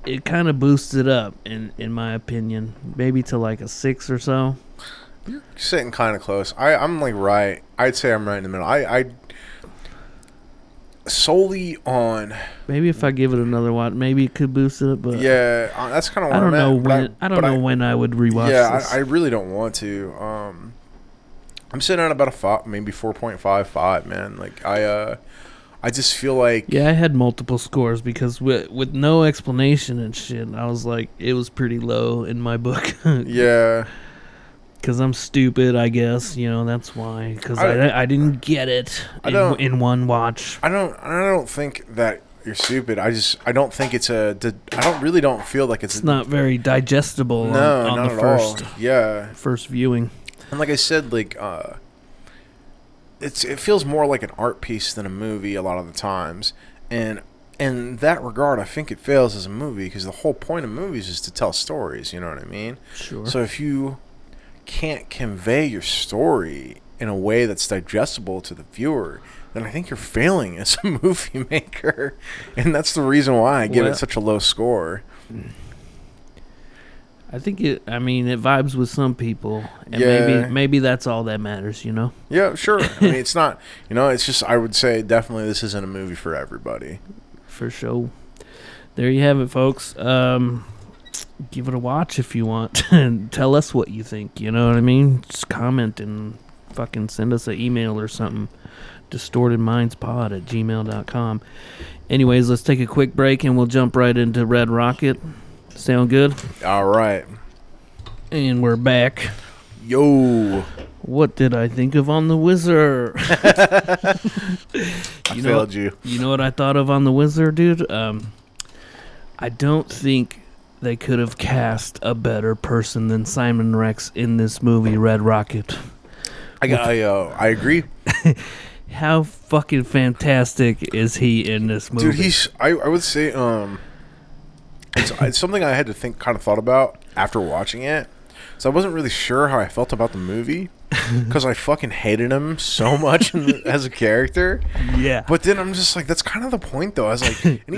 it kind of boosts it up, in my opinion, maybe to like a 6 or so. You're sitting kind of close. I'm like right. I'd say I'm right in the middle. I solely on. Maybe if I give it another watch, maybe it could boost it. But Yeah, that's kind of I where don't I'm know at. when. I don't know when I would rewatch this. I really don't want to. I'm sitting at about a 5, maybe 4.55, man. Like I just feel like Yeah, I had multiple scores because with no explanation and shit, I was like, it was pretty low in my book. yeah. Because I'm stupid, I guess. You know, that's why. Because I didn't get it in one watch. I don't think that you're stupid. I don't think it's don't feel like it's not very digestible no, on not the at first all. Yeah. First viewing. And like I said, like it feels more like an art piece than a movie a lot of the times. And in that regard, I think it fails as a movie because the whole point of movies is to tell stories, you know what I mean? Sure. So if you can't convey your story in a way that's digestible to the viewer, then I think you're failing as a movie maker. And that's the reason why I give it such a low score. I think it vibes with some people, and maybe that's all that matters, you know? Yeah, sure. I mean, it's not, it's just, I would say definitely this isn't a movie for everybody. For sure. There you have it, folks. Give it a watch if you want, and tell us what you think, you know what I mean? Just comment and fucking send us an email or something. distortedmindspod@gmail.com. Anyways, let's take a quick break, and we'll jump right into Red Rocket. Sound good? All right. And we're back. Yo. What did I think of On the Wizard? I failed you. You know what I thought of On the Wizard, dude? I don't think they could have cast a better person than Simon Rex in this movie, Red Rocket. I agree. How fucking fantastic is he in this movie? Dude, I would say it's something I had to thought about after watching it. So I wasn't really sure how I felt about the movie because I fucking hated him so much as a character. Yeah. But then I'm just like, that's kind of the point, though. I was like, and he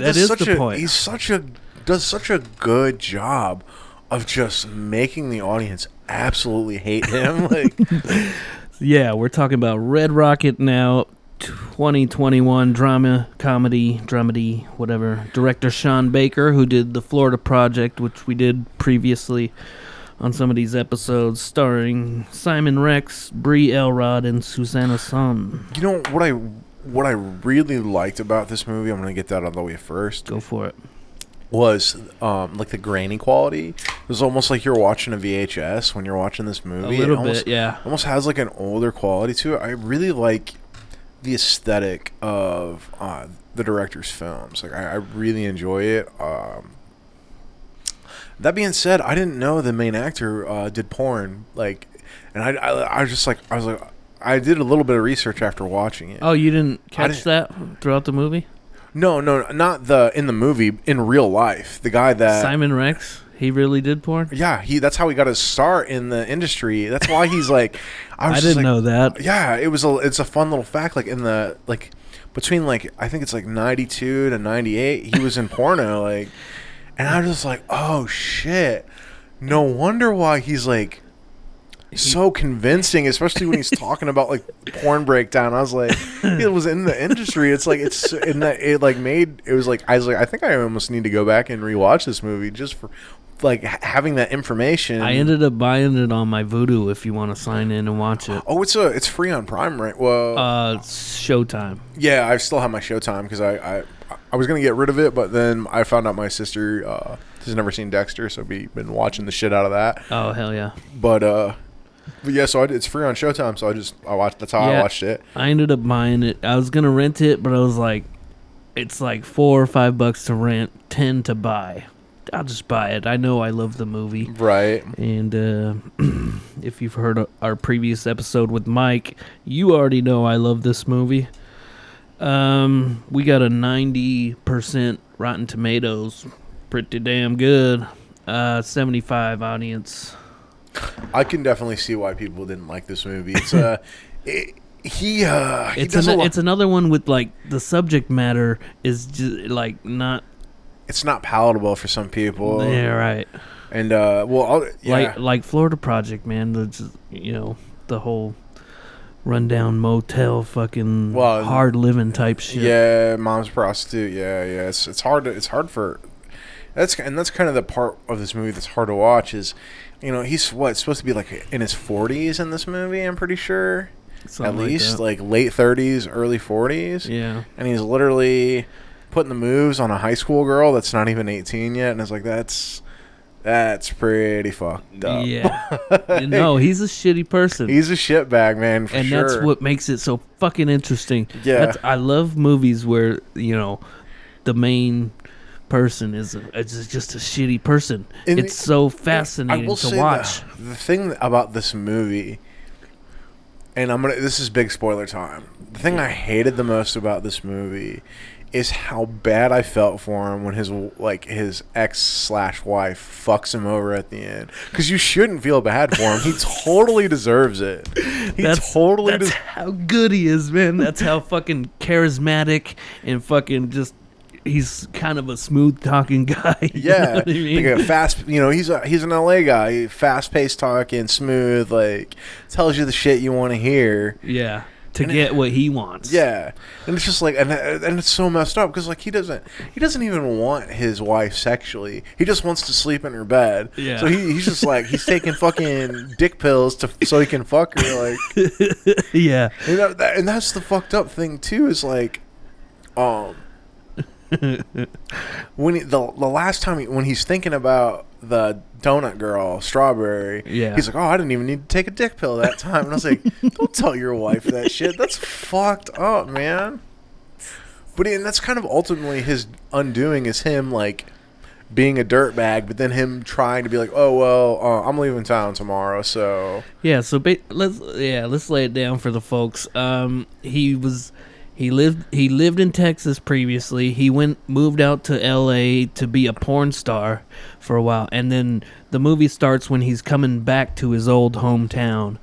does such a good job of just making the audience absolutely hate him. Like, yeah, we're talking about Red Rocket now. 2021 drama, comedy, dramedy, whatever. Director Sean Baker, who did The Florida Project, which we did previously on some of these episodes, starring Simon Rex, Brie Elrod, and Susanna Son. You know what I really liked about this movie? I'm gonna get that out of the way first. Go for it. Was like the grainy quality. It was almost like you're watching a VHS when you're watching this movie. A little bit, yeah. Almost has like an older quality to it. I really like the aesthetic of the director's films. Like I really enjoy it. That being said, I didn't know the main actor did porn. Like, and I was like, I did a little bit of research after watching it. Oh, you didn't catch that throughout the movie? No, not in the movie. In real life, the guy that Simon Rex, he really did porn. Yeah, that's how he got his start in the industry. That's why he's like, I didn't know that. Yeah, it's a fun little fact. Like in the between I think it's 92 to 98, he was in porno. Like, and I was just like, oh shit, no wonder why he's like so convincing, especially when he's talking about like porn breakdown. I was like, he was in the industry. It's like it's in that it was like I was like, I think I almost need to go back and rewatch this movie just for like having that information. I ended up buying it on my Vudu if you want to sign in and watch it. Oh, it's free on Prime, right? Well, it's Showtime. Yeah, I still have my Showtime because I was gonna get rid of it, but then I found out my sister has never seen Dexter, so we've been watching the shit out of that. Oh hell yeah! But yeah, so it's free on Showtime, so I watched. That's how I watched it. I ended up buying it. I was gonna rent it, but I was like, it's like $4 or $5 to rent, 10 to buy. I'll just buy it. I know I love the movie, right? And if you've heard our previous episode with Mike, you already know I love this movie. We got a 90% Rotten Tomatoes, pretty damn good. 75 audience. I can definitely see why people didn't like this movie. It's it's another one with like the subject matter is just like not. It's not palatable for some people. Yeah, right. And well, yeah, like Florida Project, man. The whole rundown motel, fucking hard living type shit. yeah, mom's a prostitute. Yeah, yeah. It's hard for that's kind of the part of this movie that's hard to watch is, he's supposed to be like in his 40s in this movie. I'm pretty sure. Something At least like late 30s, early 40s. Yeah. And he's literally putting the moves on a high school girl that's not even 18 yet, and it's like that's pretty fucked up. Yeah. No, he's a shitty person. He's a shitbag, man, for sure. And that's what makes it so fucking interesting. Yeah. I love movies where, the main person is just a shitty person. And it's so fascinating to watch. The thing about this movie, and this is big spoiler time. The thing I hated the most about this movie is how bad I felt for him when his ex/wife fucks him over at the end. Because you shouldn't feel bad for him. He totally deserves it. That's how good he is, man. That's how fucking charismatic and fucking just. He's kind of a smooth talking guy. Yeah, know what I mean? Like a fast. He's an LA guy, fast paced talking, smooth. Like tells you the shit you want to hear. Yeah, to get what he wants. Yeah, and it's just like, and it's so messed up because like he doesn't even want his wife sexually. He just wants to sleep in her bed. Yeah. So he's just like he's taking fucking dick pills so he can fuck her. Like, yeah. And that's the fucked up thing too. Is like, when the last time when he's thinking about the donut girl, Strawberry, he's like, I didn't even need to take a dick pill that time. And I was like, don't tell your wife that shit. That's fucked up, man. But and that's kind of ultimately his undoing is him like being a dirtbag, but then him trying to be like, I'm leaving town tomorrow, so yeah. So let's lay it down for the folks. He lived in Texas previously. He moved out to LA to be a porn star for a while, and then the movie starts when he's coming back to his old hometown,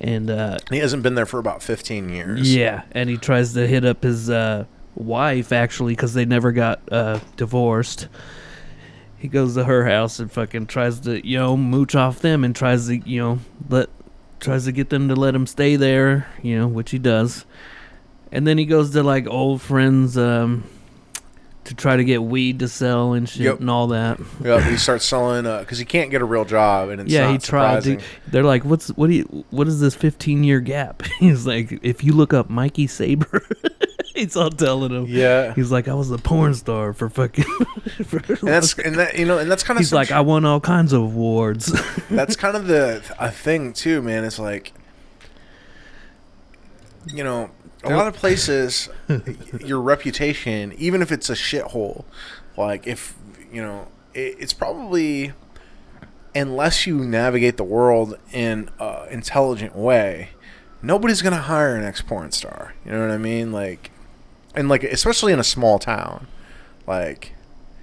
and he hasn't been there for about 15 years. Yeah, and he tries to hit up his wife actually because they never got divorced. He goes to her house and fucking tries to mooch off them and tries to get them to let him stay there, which he does. And then he goes to like old friends to try to get weed to sell and shit and all that. Yeah, he starts selling because he can't get a real job, and it's not he tried surprising. They're like, what is this 15-year gap? He's like, if you look up Mikey Saber, he's all telling him. Yeah, he's like, I was a porn star for fucking. And that's kind of. He's like, I won all kinds of awards. That's kind of a thing too, man. It's like, a lot of places, your reputation, even if it's a shithole, like if, it's probably, unless you navigate the world in an intelligent way, nobody's going to hire an ex-porn star. You know what I mean? Like, and like, especially in a small town, like,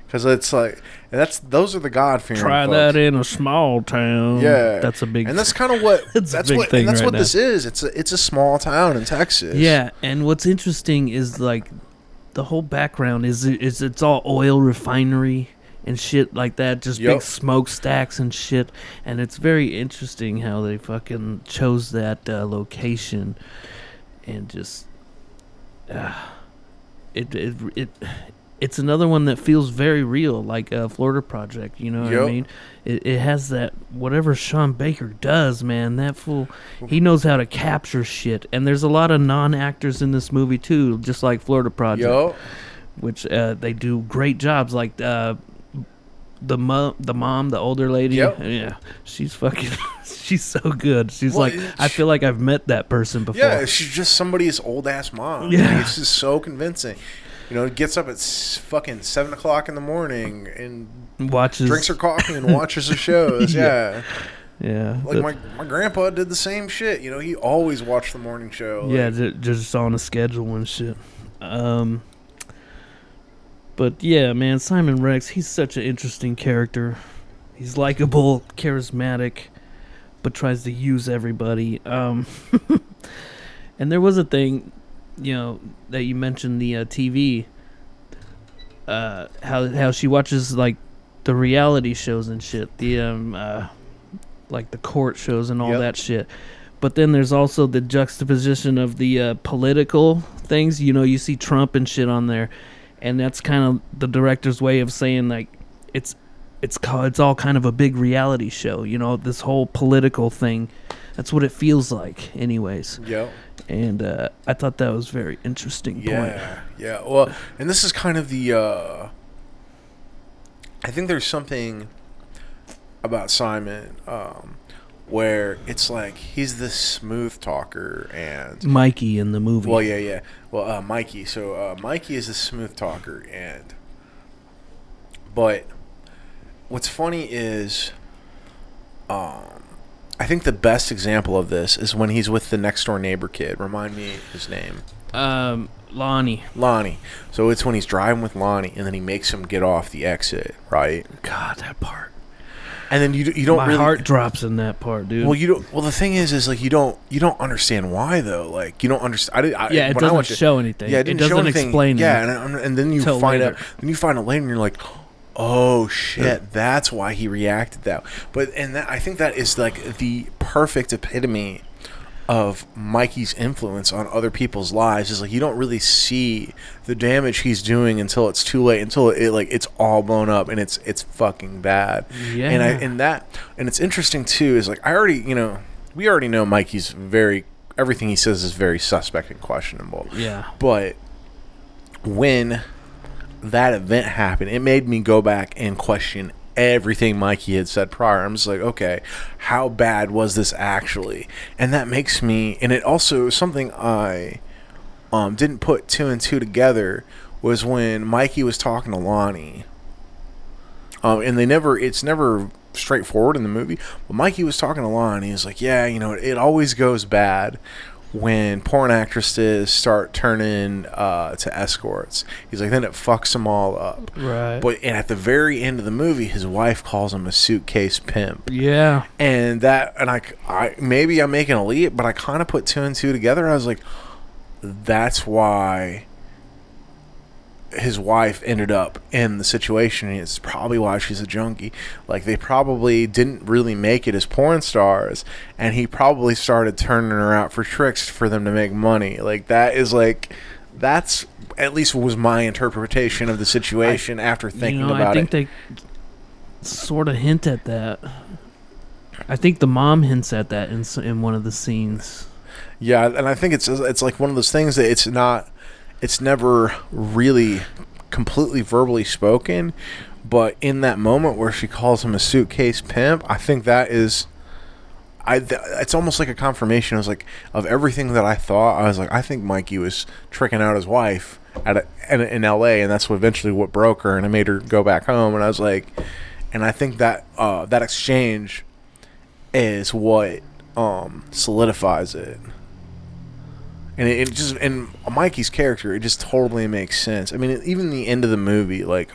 because it's like, those are the God-fearing Try folks. that in a small town. Yeah, that's a big. And that's kind of what that's what this is. It's a small town in Texas. Yeah, and what's interesting is like the whole background is it's all oil refinery and shit like that, just big smokestacks and shit. And it's very interesting how they fucking chose that location, and just it's another one that feels very real, like Florida Project. You know what I mean? It has that whatever Sean Baker does, man. That fool, he knows how to capture shit. And there's a lot of non-actors in this movie too, just like Florida Project, which they do great jobs. Like the mom, the older lady. Yeah, she's fucking. She's so good. She's I feel like I've met that person before. Yeah, she's just somebody's old ass mom. Yeah, like, it's just so convincing. Gets up at fucking 7 o'clock in the morning and drinks her coffee and watches her shows. Yeah. Like my grandpa did the same shit. He always watched the morning show. Yeah, just on a schedule and shit. But yeah, man, Simon Rex, he's such an interesting character. He's likable, charismatic, but tries to use everybody. And there was a thing, that you mentioned, the TV, how she watches like the reality shows and shit, the like the court shows and all that shit. But then there's also the juxtaposition of the political things. You know, you see Trump and shit on there, and that's kind of the director's way of saying like it's all kind of a big reality show. You know, this whole political thing. That's what it feels like, anyways. Yeah. And I thought that was very interesting point. Yeah. Well, and this is kind of the. I think there's something about Simon where it's like he's this smooth talker and Mikey in the movie. Well, yeah. Well, Mikey. So Mikey is a smooth talker, but what's funny is, I think the best example of this is when he's with the next door neighbor kid. Remind me his name. Lonnie. So it's when he's driving with Lonnie, and then he makes him get off the exit, right? God, that part. And then you don't My really. heart drops in that part, dude. Well, you don't. Well, the thing is like you don't understand why though. Like you don't understand. It doesn't show anything. Yeah, it doesn't explain. Yeah, and then you find later. out. Then you find out later, and you're like, oh shit, that's why he reacted that. But I think that is like the perfect epitome of Mikey's influence on other people's lives. Is like you don't really see the damage he's doing until it's too late, until it's all blown up and it's fucking bad. Yeah. And it's interesting too is like we already know Mikey's everything he says is very suspect and questionable. Yeah. But when that event happened, it made me go back and question everything Mikey had said prior. I'm just like, okay, how bad was this actually? And that makes me, and it also something I didn't put two and two together was when Mikey was talking to Lonnie. And it's never straightforward in the movie, but Mikey was talking to Lonnie. He's like, yeah, it always goes bad when porn actresses start turning to escorts. He's like, then it fucks them all up. Right. But at the very end of the movie, his wife calls him a suitcase pimp. Yeah. And I maybe I'm making a leap, but I kind of put two and two together. I was like, that's why his wife ended up in the situation. It's probably why she's a junkie. Like, they probably didn't really make it as porn stars, and he probably started turning her out for tricks for them to make money. Like, that's at least was my interpretation of the situation after thinking about it. I think they sort of hint at that. I think the mom hints at that in one of the scenes. Yeah, and I think it's like one of those things that it's never really completely verbally spoken, but in that moment where she calls him a suitcase pimp, I think that is, it's almost like a confirmation. I was like, of everything that I thought, I was like, I think Mikey was tricking out his wife in L.A., and that's eventually what broke her, and it made her go back home. And I was like, and I think that that exchange is what solidifies it. And it just, and Mikey's character, it just totally makes sense. I mean, even the end of the movie, like,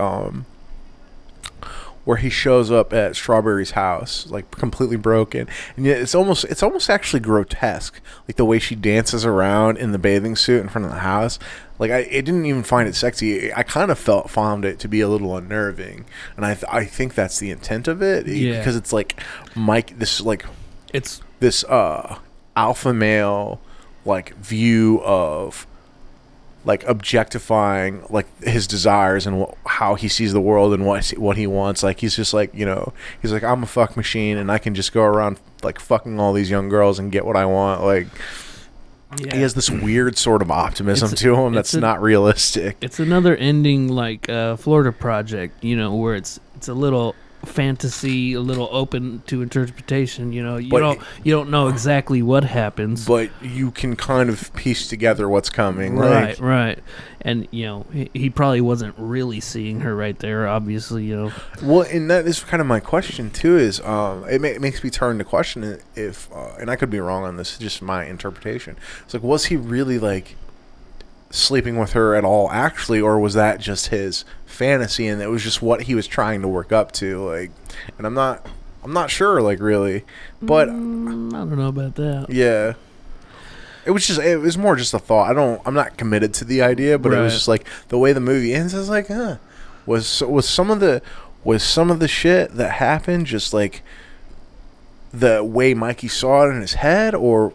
where he shows up at Strawberry's house, like, completely broken, and yet it's almost actually grotesque, like the way she dances around in the bathing suit in front of the house. Like, I didn't even find it sexy. I kind of found it to be a little unnerving, and I think that's the intent of it, because it's like this alpha male, like, view of, like, objectifying, like, his desires and how he sees the world and what he wants. Like, he's just like, he's like, I'm a fuck machine and I can just go around, like, fucking all these young girls and get what I want. Like, he has this weird sort of optimism to him that's not realistic. It's another ending like Florida Project, where it's a little fantasy, a little open to interpretation. You don't know exactly what happens, but you can kind of piece together what's coming. Right. And he probably wasn't really seeing her right there, obviously. Well, and that is kind of my question too. Is it makes me turn to question if, and I could be wrong on this, it's just my interpretation. It's like, was he really like sleeping with her at all actually, or was that just his fantasy and it was just what he was trying to work up to? Like, and I'm not sure, like, really, but I don't know about that. Yeah, it was more just a thought. I'm not committed to the idea, but It was just like the way the movie ends. I was like, was some of the was some of the shit that happened just like the way Mikey saw it in his head, or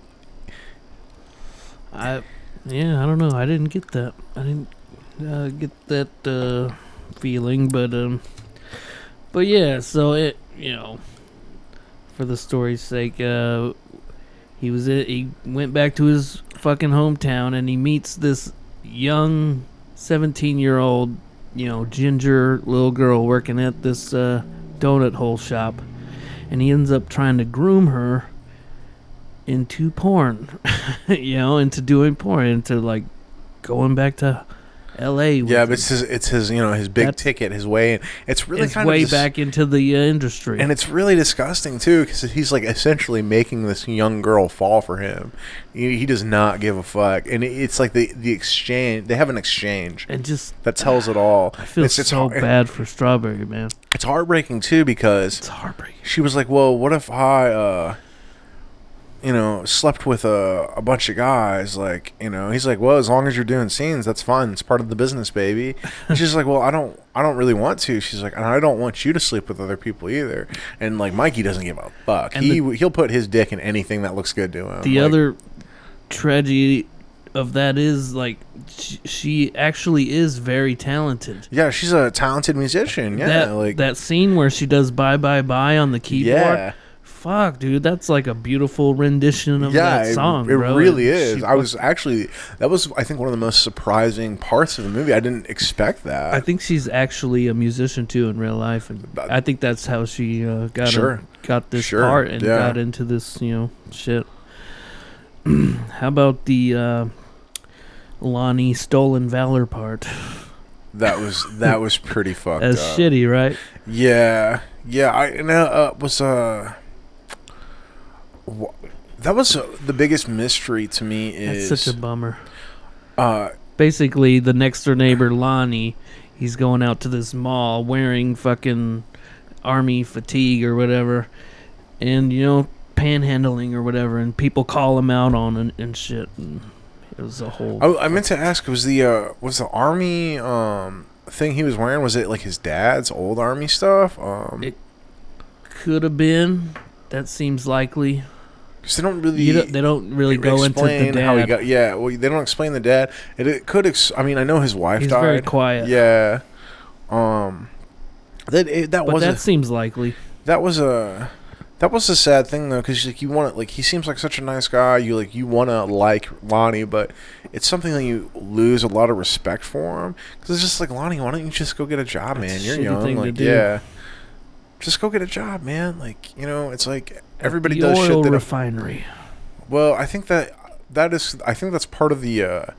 I don't know. I didn't get that. I didn't get that feeling, but yeah. So it, for the story's sake, he went back to his fucking hometown and he meets this young 17-year-old, ginger little girl working at this donut hole shop, and he ends up trying to groom her into porn, into doing porn, into like going back to L.A. Yeah, but it's his his big ticket, his way, and it's really kind way of back into the industry, and it's really disgusting too, because he's like essentially making this young girl fall for him. He does not give a fuck, and it's like the exchange. They have an exchange, and just that tells it all. I feel so bad for Strawberry, man. It's heartbreaking too, because it's heartbreaking. She was like, "Well, what if I slept with a bunch of guys, like, he's like, well, as long as you're doing scenes, that's fine. It's part of the business, baby." And she's like, well, I don't really want to. She's like, and I don't want you to sleep with other people either. And like, Mikey doesn't give a fuck. And he'll put his dick in anything that looks good to him. The other tragedy of that is like she actually is very talented. Yeah, she's a talented musician. Yeah, that scene where she does "Bye Bye Bye" on the keyboard. Yeah. Fuck, dude, that's like a beautiful rendition of that song. It bro. really is. That was, I think, one of the most surprising parts of the movie. I didn't expect that. I think she's actually a musician too in real life, and I think that's how she got this part and got into this, shit. How about the Lonnie Stolen Valor part? That was pretty fucked That's up. Shitty, right? Yeah. That was the biggest mystery to me. Is that's such a bummer. Basically, the next door neighbor Lonnie, he's going out to this mall wearing fucking army fatigue or whatever, and panhandling or whatever, and people call him out on and shit. And it was a whole. I meant to ask, was the army thing he was wearing, was it like his dad's old army stuff? It could have been. That seems likely. They don't really. They don't really go into the dad. How he got. Yeah, well, they don't explain the dad. It could. I mean, I know his wife died. He's very quiet. Yeah. That seems likely. That was a sad thing though, because like you want he seems like such a nice guy. You want to like Lonnie, but it's something that you lose a lot of respect for him, because it's just like, Lonnie, why don't you just go get a job, man? You're young. Like, yeah. Just go get a job, man. Like, it's like everybody does shit. Oil refinery. Well, I think that's part of the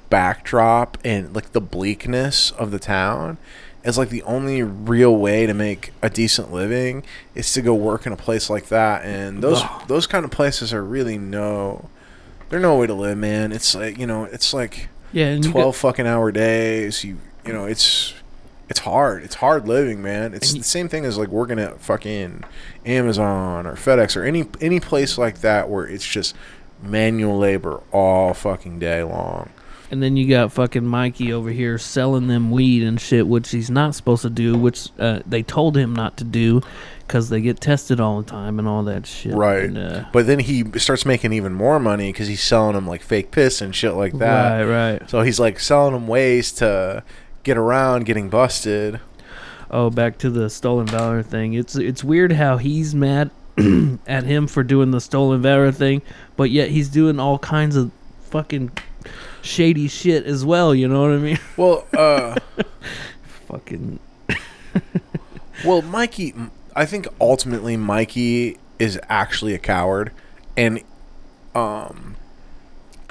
backdrop and like the bleakness of the town. Is like the only real way to make a decent living is to go work in a place like that, and those kind of places are really they're no way to live, man. It's like it's like 12 fucking hour days. It's hard. It's hard living, man. It's the same thing as like working at fucking Amazon or FedEx or any place like that where it's just manual labor all fucking day long. And then you got fucking Mikey over here selling them weed and shit, which he's not supposed to do, which they told him not to do because they get tested all the time and all that shit. Right. But then he starts making even more money because he's selling them like fake piss and shit like that. Right. So he's like selling them ways to get around getting busted. Oh, back to the stolen valor thing. It's weird how he's mad at him for doing the stolen valor thing, but yet he's doing all kinds of fucking shady shit as well, you know what I mean? Well, fucking well, Mikey, I think ultimately Mikey is actually a coward, and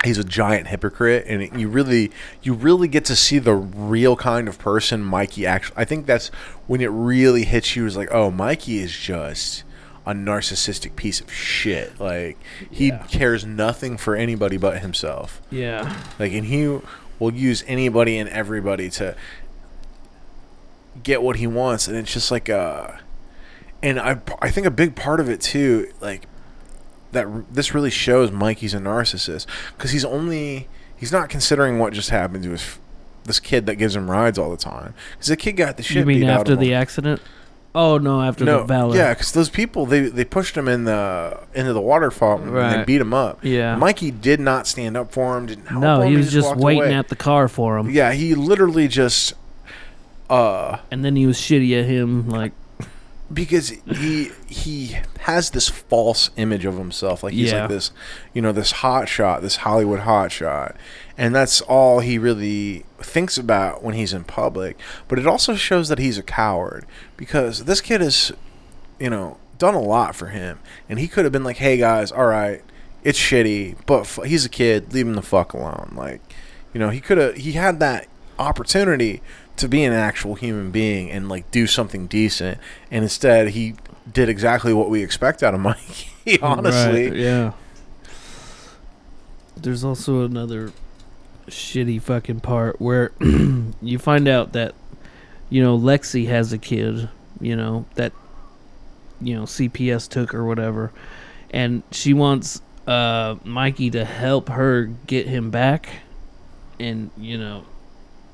he's a giant hypocrite, and you really get to see the real kind of person Mikey actually. I think that's when it really hits you, is like, oh, Mikey is just a narcissistic piece of shit. Like, he cares nothing for anybody but himself. Yeah. Like, and he will use anybody and everybody to get what he wants, and it's just like and I think a big part of it too, like, that this really shows Mikey's a narcissist, because he's not considering what just happened to this kid that gives him rides all the time. Because the kid got the shit You mean beat out after of him. the accident? Oh no, after the valet. Yeah, because those people they pushed him into the water fountain and they beat him up. Yeah, Mikey did not stand up for him. Didn't help him. No, he was just waiting away. at the car for him. Yeah, he literally just. And then he was shitty at him, like. Because he has this false image of himself, like he's like this, this hot shot, this Hollywood hot shot, and that's all he really thinks about when he's in public. But it also shows that he's a coward, because this kid has, done a lot for him, and he could have been like, "Hey guys, all right, it's shitty, but he's a kid, leave him the fuck alone." Like, he had that opportunity to be an actual human being and like do something decent, and instead he did exactly what we expect out of Mikey. Honestly, right, yeah. There's also another shitty fucking part where you find out that Lexi has a kid, that CPS took or whatever, and she wants Mikey to help her get him back, and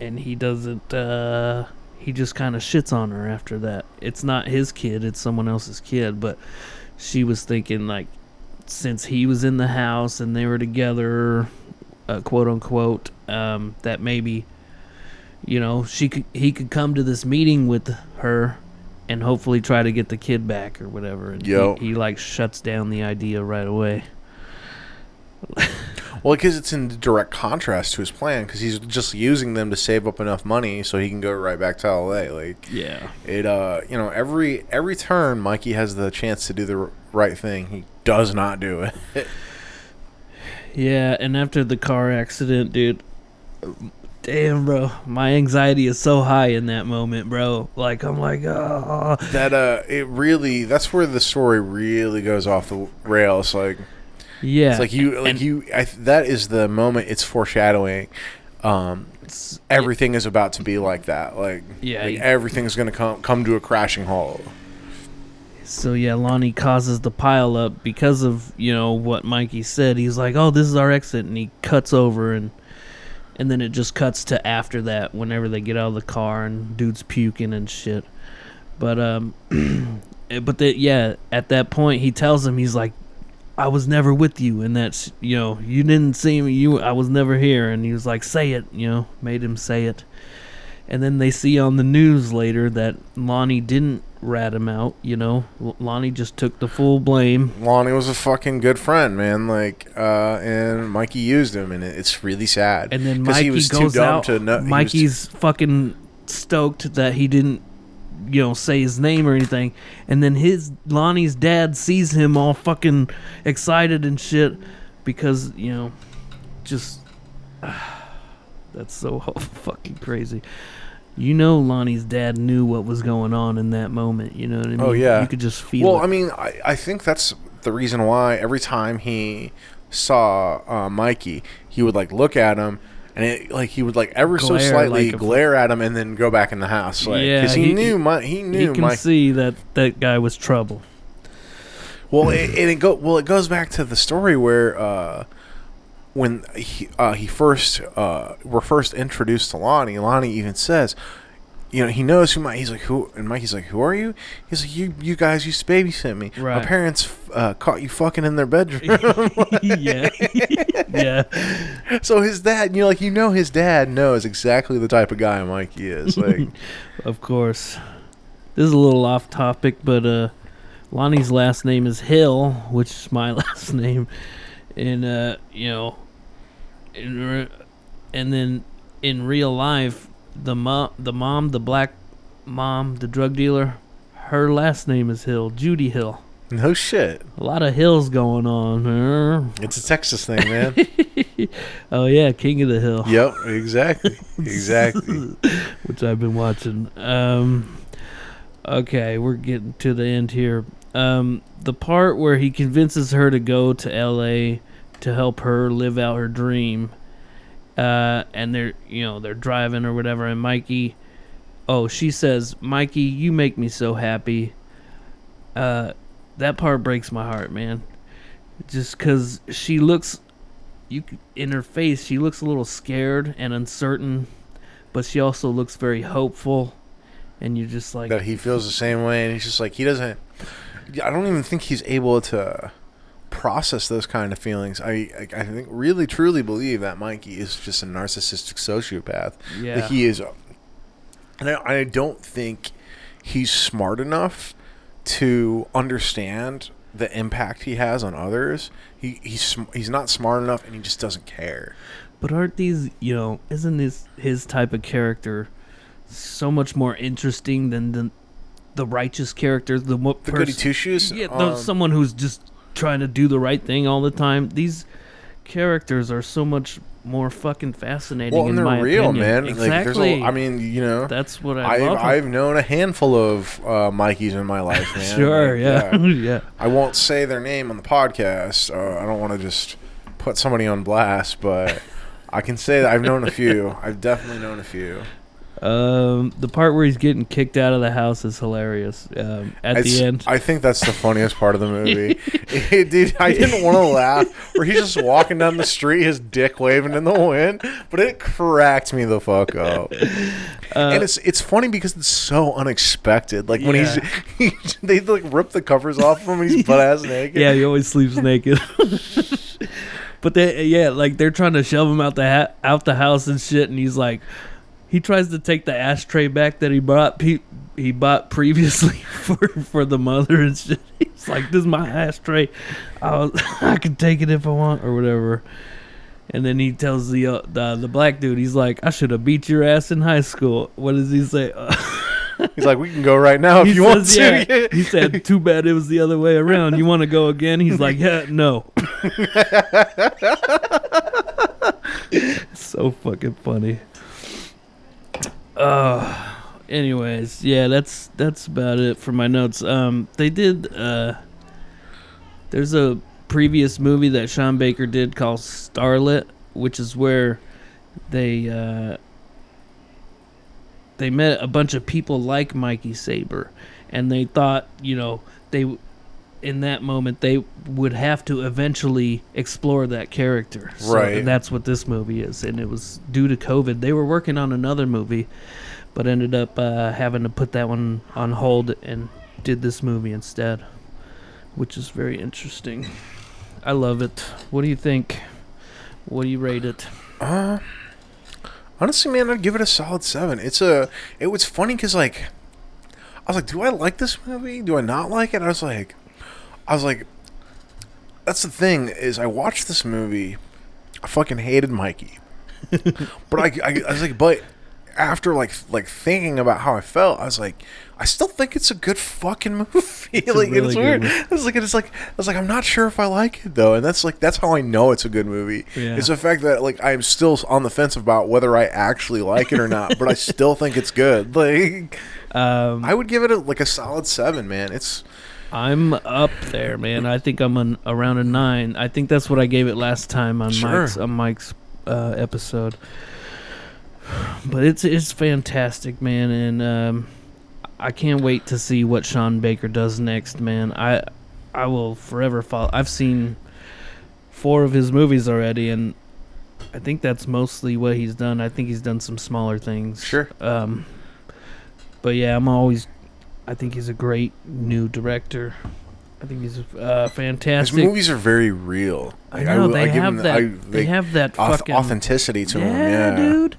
and he doesn't, he just kind of shits on her after that. It's not his kid, it's someone else's kid, but she was thinking, like, since he was in the house and they were together, quote unquote, that maybe, he could come to this meeting with her and hopefully try to get the kid back or whatever. And he like shuts down the idea right away. Well, because it's in direct contrast to his plan, because he's just using them to save up enough money so he can go right back to LA. Like, yeah, it every turn Mikey has the chance to do the right thing, he does not do it. Yeah, and after the car accident, dude, damn, bro, my anxiety is so high in that moment, bro. Like, I'm like, oh, that's where the story really goes off the rails. Like, yeah, it's like that is the moment it's foreshadowing. Everything is about to be like that. Like, everything's going to come to a crashing halt. So yeah, Lonnie causes the pile up because of what Mikey said. He's like, "Oh, this is our exit," and he cuts over, and then it just cuts to after that, whenever they get out of the car and dude's puking and shit. But at that point he tells him, he's like, "I was never with you, and that's you didn't see me. I was never here." And he was like, "Say it," made him say it. And then they see on the news later that Lonnie didn't rat him out, Lonnie just took the full blame. Lonnie was a fucking good friend, man. Like, and Mikey used him, and it's really sad. And then Mikey goes too dumb out. To know. Mikey's fucking stoked that he didn't, say his name or anything. And then Lonnie's dad sees him all fucking excited and shit because, just that's so fucking crazy. Lonnie's dad knew what was going on in that moment. You know what I mean? Oh, yeah. You could just feel it. Well, I mean, I think that's the reason why every time he saw Mikey, he would, like, look at him, and he would, like, ever so slightly glare at him and then go back in the house. Like, because he knew He can see that guy was trouble. Well, it goes back to the story where... when we're first introduced to Lonnie even says, he knows who he's like, who, and Mikey's like, who are you? He's like, you guys used to babysit me. Right. My parents caught you fucking in their bedroom. Yeah. Yeah. So his dad, his dad knows exactly the type of guy Mikey is. Like, of course. This is a little off topic, but Lonnie's last name is Hill, which is my last name. And and then in real life, the black mom, the drug dealer, her last name is Hill, Judy Hill. No shit. A lot of hills going on. It's a Texas thing, man. Oh yeah, King of the Hill. Yep, exactly. Which I've been watching. Okay, we're getting to the end here. The part where he convinces her to go to LA to help her live out her dream, and they're driving or whatever, and Mikey, she says, "Mikey, you make me so happy." That part breaks my heart, man. Just because in her face, she looks a little scared and uncertain, but she also looks very hopeful, and you're just like that he feels the same way, and he's just like, he doesn't. I don't even think he's able to process those kind of feelings. I think really truly believe that Mikey is just a narcissistic sociopath. Yeah. That he is, and I don't think he's smart enough to understand the impact he has on others. He's not smart enough, and he just doesn't care. But aren't these, isn't his type of character so much more interesting than the righteous characters? The goody two shoes. Yeah, someone who's just trying to do the right thing all the time. These characters are so much more fucking fascinating. Well, and they're real, man. Exactly. That's what I love. I've known a handful of Mikeys in my life, man. Sure, yeah. Yeah. I won't say their name on the podcast. I don't want to just put somebody on blast, but I can say that I've known a few. I've definitely known a few. The part where he's getting kicked out of the house is hilarious. At the end, I think that's the funniest part of the movie. Dude, I didn't want to laugh. Where he's just walking down the street, his dick waving in the wind, but it cracked me the fuck up. And it's funny because it's so unexpected. Like when they like rip the covers off of him, and he's butt ass naked. Yeah, he always sleeps naked. But they're trying to shove him out the house and shit, and he's like. He tries to take the ashtray back that he bought previously for the mother and shit. He's like, "This is my ashtray. I can take it if I want or whatever." And then he tells the black dude, he's like, "I should have beat your ass in high school." What does he say? He's like, "We can go right now if you want to." Yeah. He said, "Too bad it was the other way around. You want to go again?" He's like, "Yeah, no." So fucking funny. Anyways, yeah, that's about it for my notes. They did. There's a previous movie that Sean Baker did called Starlet, which is where they met a bunch of people like Mikey Saber, and they thought, they in that moment they would have to eventually explore that character. So, right. And that's what this movie is. And it was due to COVID. They were working on another movie, but ended up having to put that one on hold and did this movie instead, which is very interesting. I love it. What do you think? What do you rate it? Honestly, man, I'd give it a solid 7. It was funny because I was like, do I like this movie? Do I not like it? I was like, that's the thing is I watched this movie. I fucking hated Mikey, but I was like, but after like thinking about how I felt, I was like, I still think it's a good fucking movie. It's weird. I was like, I'm not sure if I like it though, and that's how I know it's a good movie. Yeah. It's the fact that I'm still on the fence about whether I actually like it or not, but I still think it's good. I would give it a solid 7, man. I'm up there, man. I think I'm around a 9. I think that's what I gave it last time on Mike's episode. But it's fantastic, man, and I can't wait to see what Sean Baker does next, man. I will forever follow. I've seen 4 of his movies already, and I think that's mostly what he's done. I think he's done some smaller things. Sure. But yeah, I think he's a great new director. I think he's fantastic. His movies are very real. I know they have that fucking authenticity to them. Yeah, dude.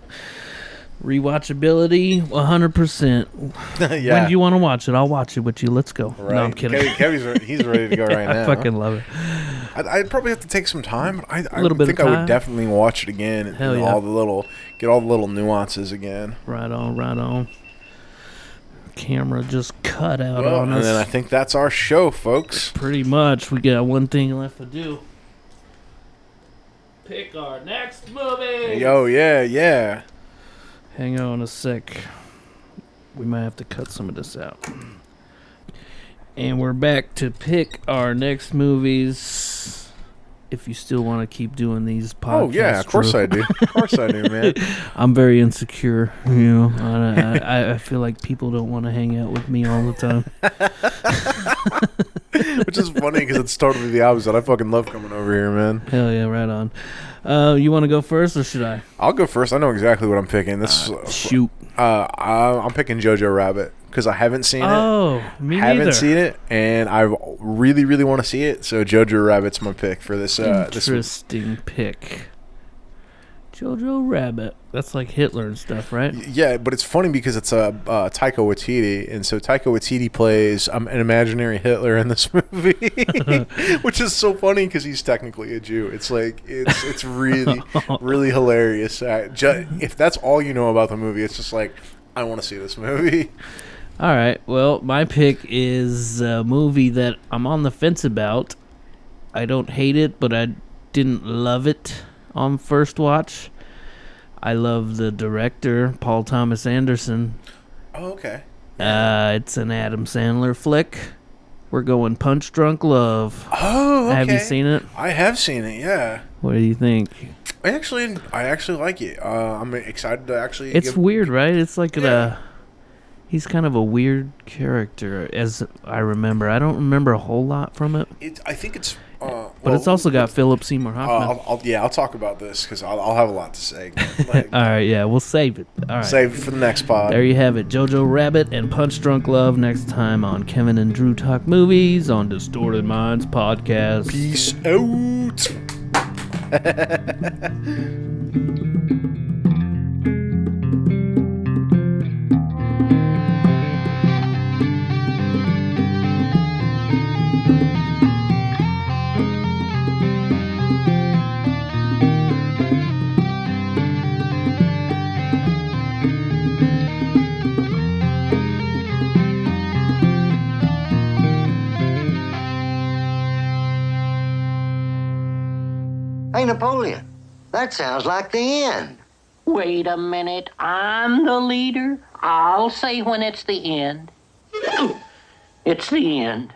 Rewatchability, 100%. Yeah. When do you want to watch it? I'll watch it with you. Let's go. Right. No, I'm kidding. He's ready to go right now. I fucking love it. I'd probably have to take some time. But I think I would definitely watch it again. Hell and yeah. Get all the little nuances again. Right on. Camera just cut out on us. And then I think that's our show, folks. Pretty much. We got one thing left to do. Pick our next movie. Yo, yeah. Hang on a sec. We might have to cut some of this out. And we're back to pick our next movies. If you still want to keep doing these podcasts. Oh, yeah, of course I do. Of course I do, man. I'm very insecure. I feel like people don't want to hang out with me all the time. Which is funny because it's totally the opposite. I fucking love coming over here, man. Hell yeah, right on. You want to go first or should I? I'll go first. I know exactly what I'm picking. Shoot. I'm picking Jojo Rabbit because I haven't seen it. Oh, me neither. Haven't seen it, and I really, really want to see it. So Jojo Rabbit's my pick for this. Interesting pick. Jojo Rabbit. That's like Hitler and stuff, right? Yeah, but it's funny because it's Taika Waititi, and so Taika Waititi plays an imaginary Hitler in this movie, which is so funny because he's technically a Jew. It's like it's really really hilarious. If that's all you know about the movie, it's just like I want to see this movie. All right. Well, my pick is a movie that I'm on the fence about. I don't hate it, but I didn't love it on first watch. I love the director, Paul Thomas Anderson. Oh, okay. It's an Adam Sandler flick. We're going Punch Drunk Love. Oh, okay. Have you seen it? I have seen it, yeah. What do you think? I actually like it. I'm excited to actually. It's weird, right? It's like he's kind of a weird character, as I remember. I don't remember a whole lot from it. I think it's. But it's also got Philip Seymour Hoffman. I'll talk about this because I'll have a lot to say. All right, yeah, we'll save it. All right. Save it for the next pod. There you have it. Jojo Rabbit and Punch Drunk Love next time on Kevin and Drew Talk Movies on Distorted Minds Podcast. Peace out. Hey, Napoleon, that sounds like the end. Wait a minute, I'm the leader. I'll say when it's the end. It's the end.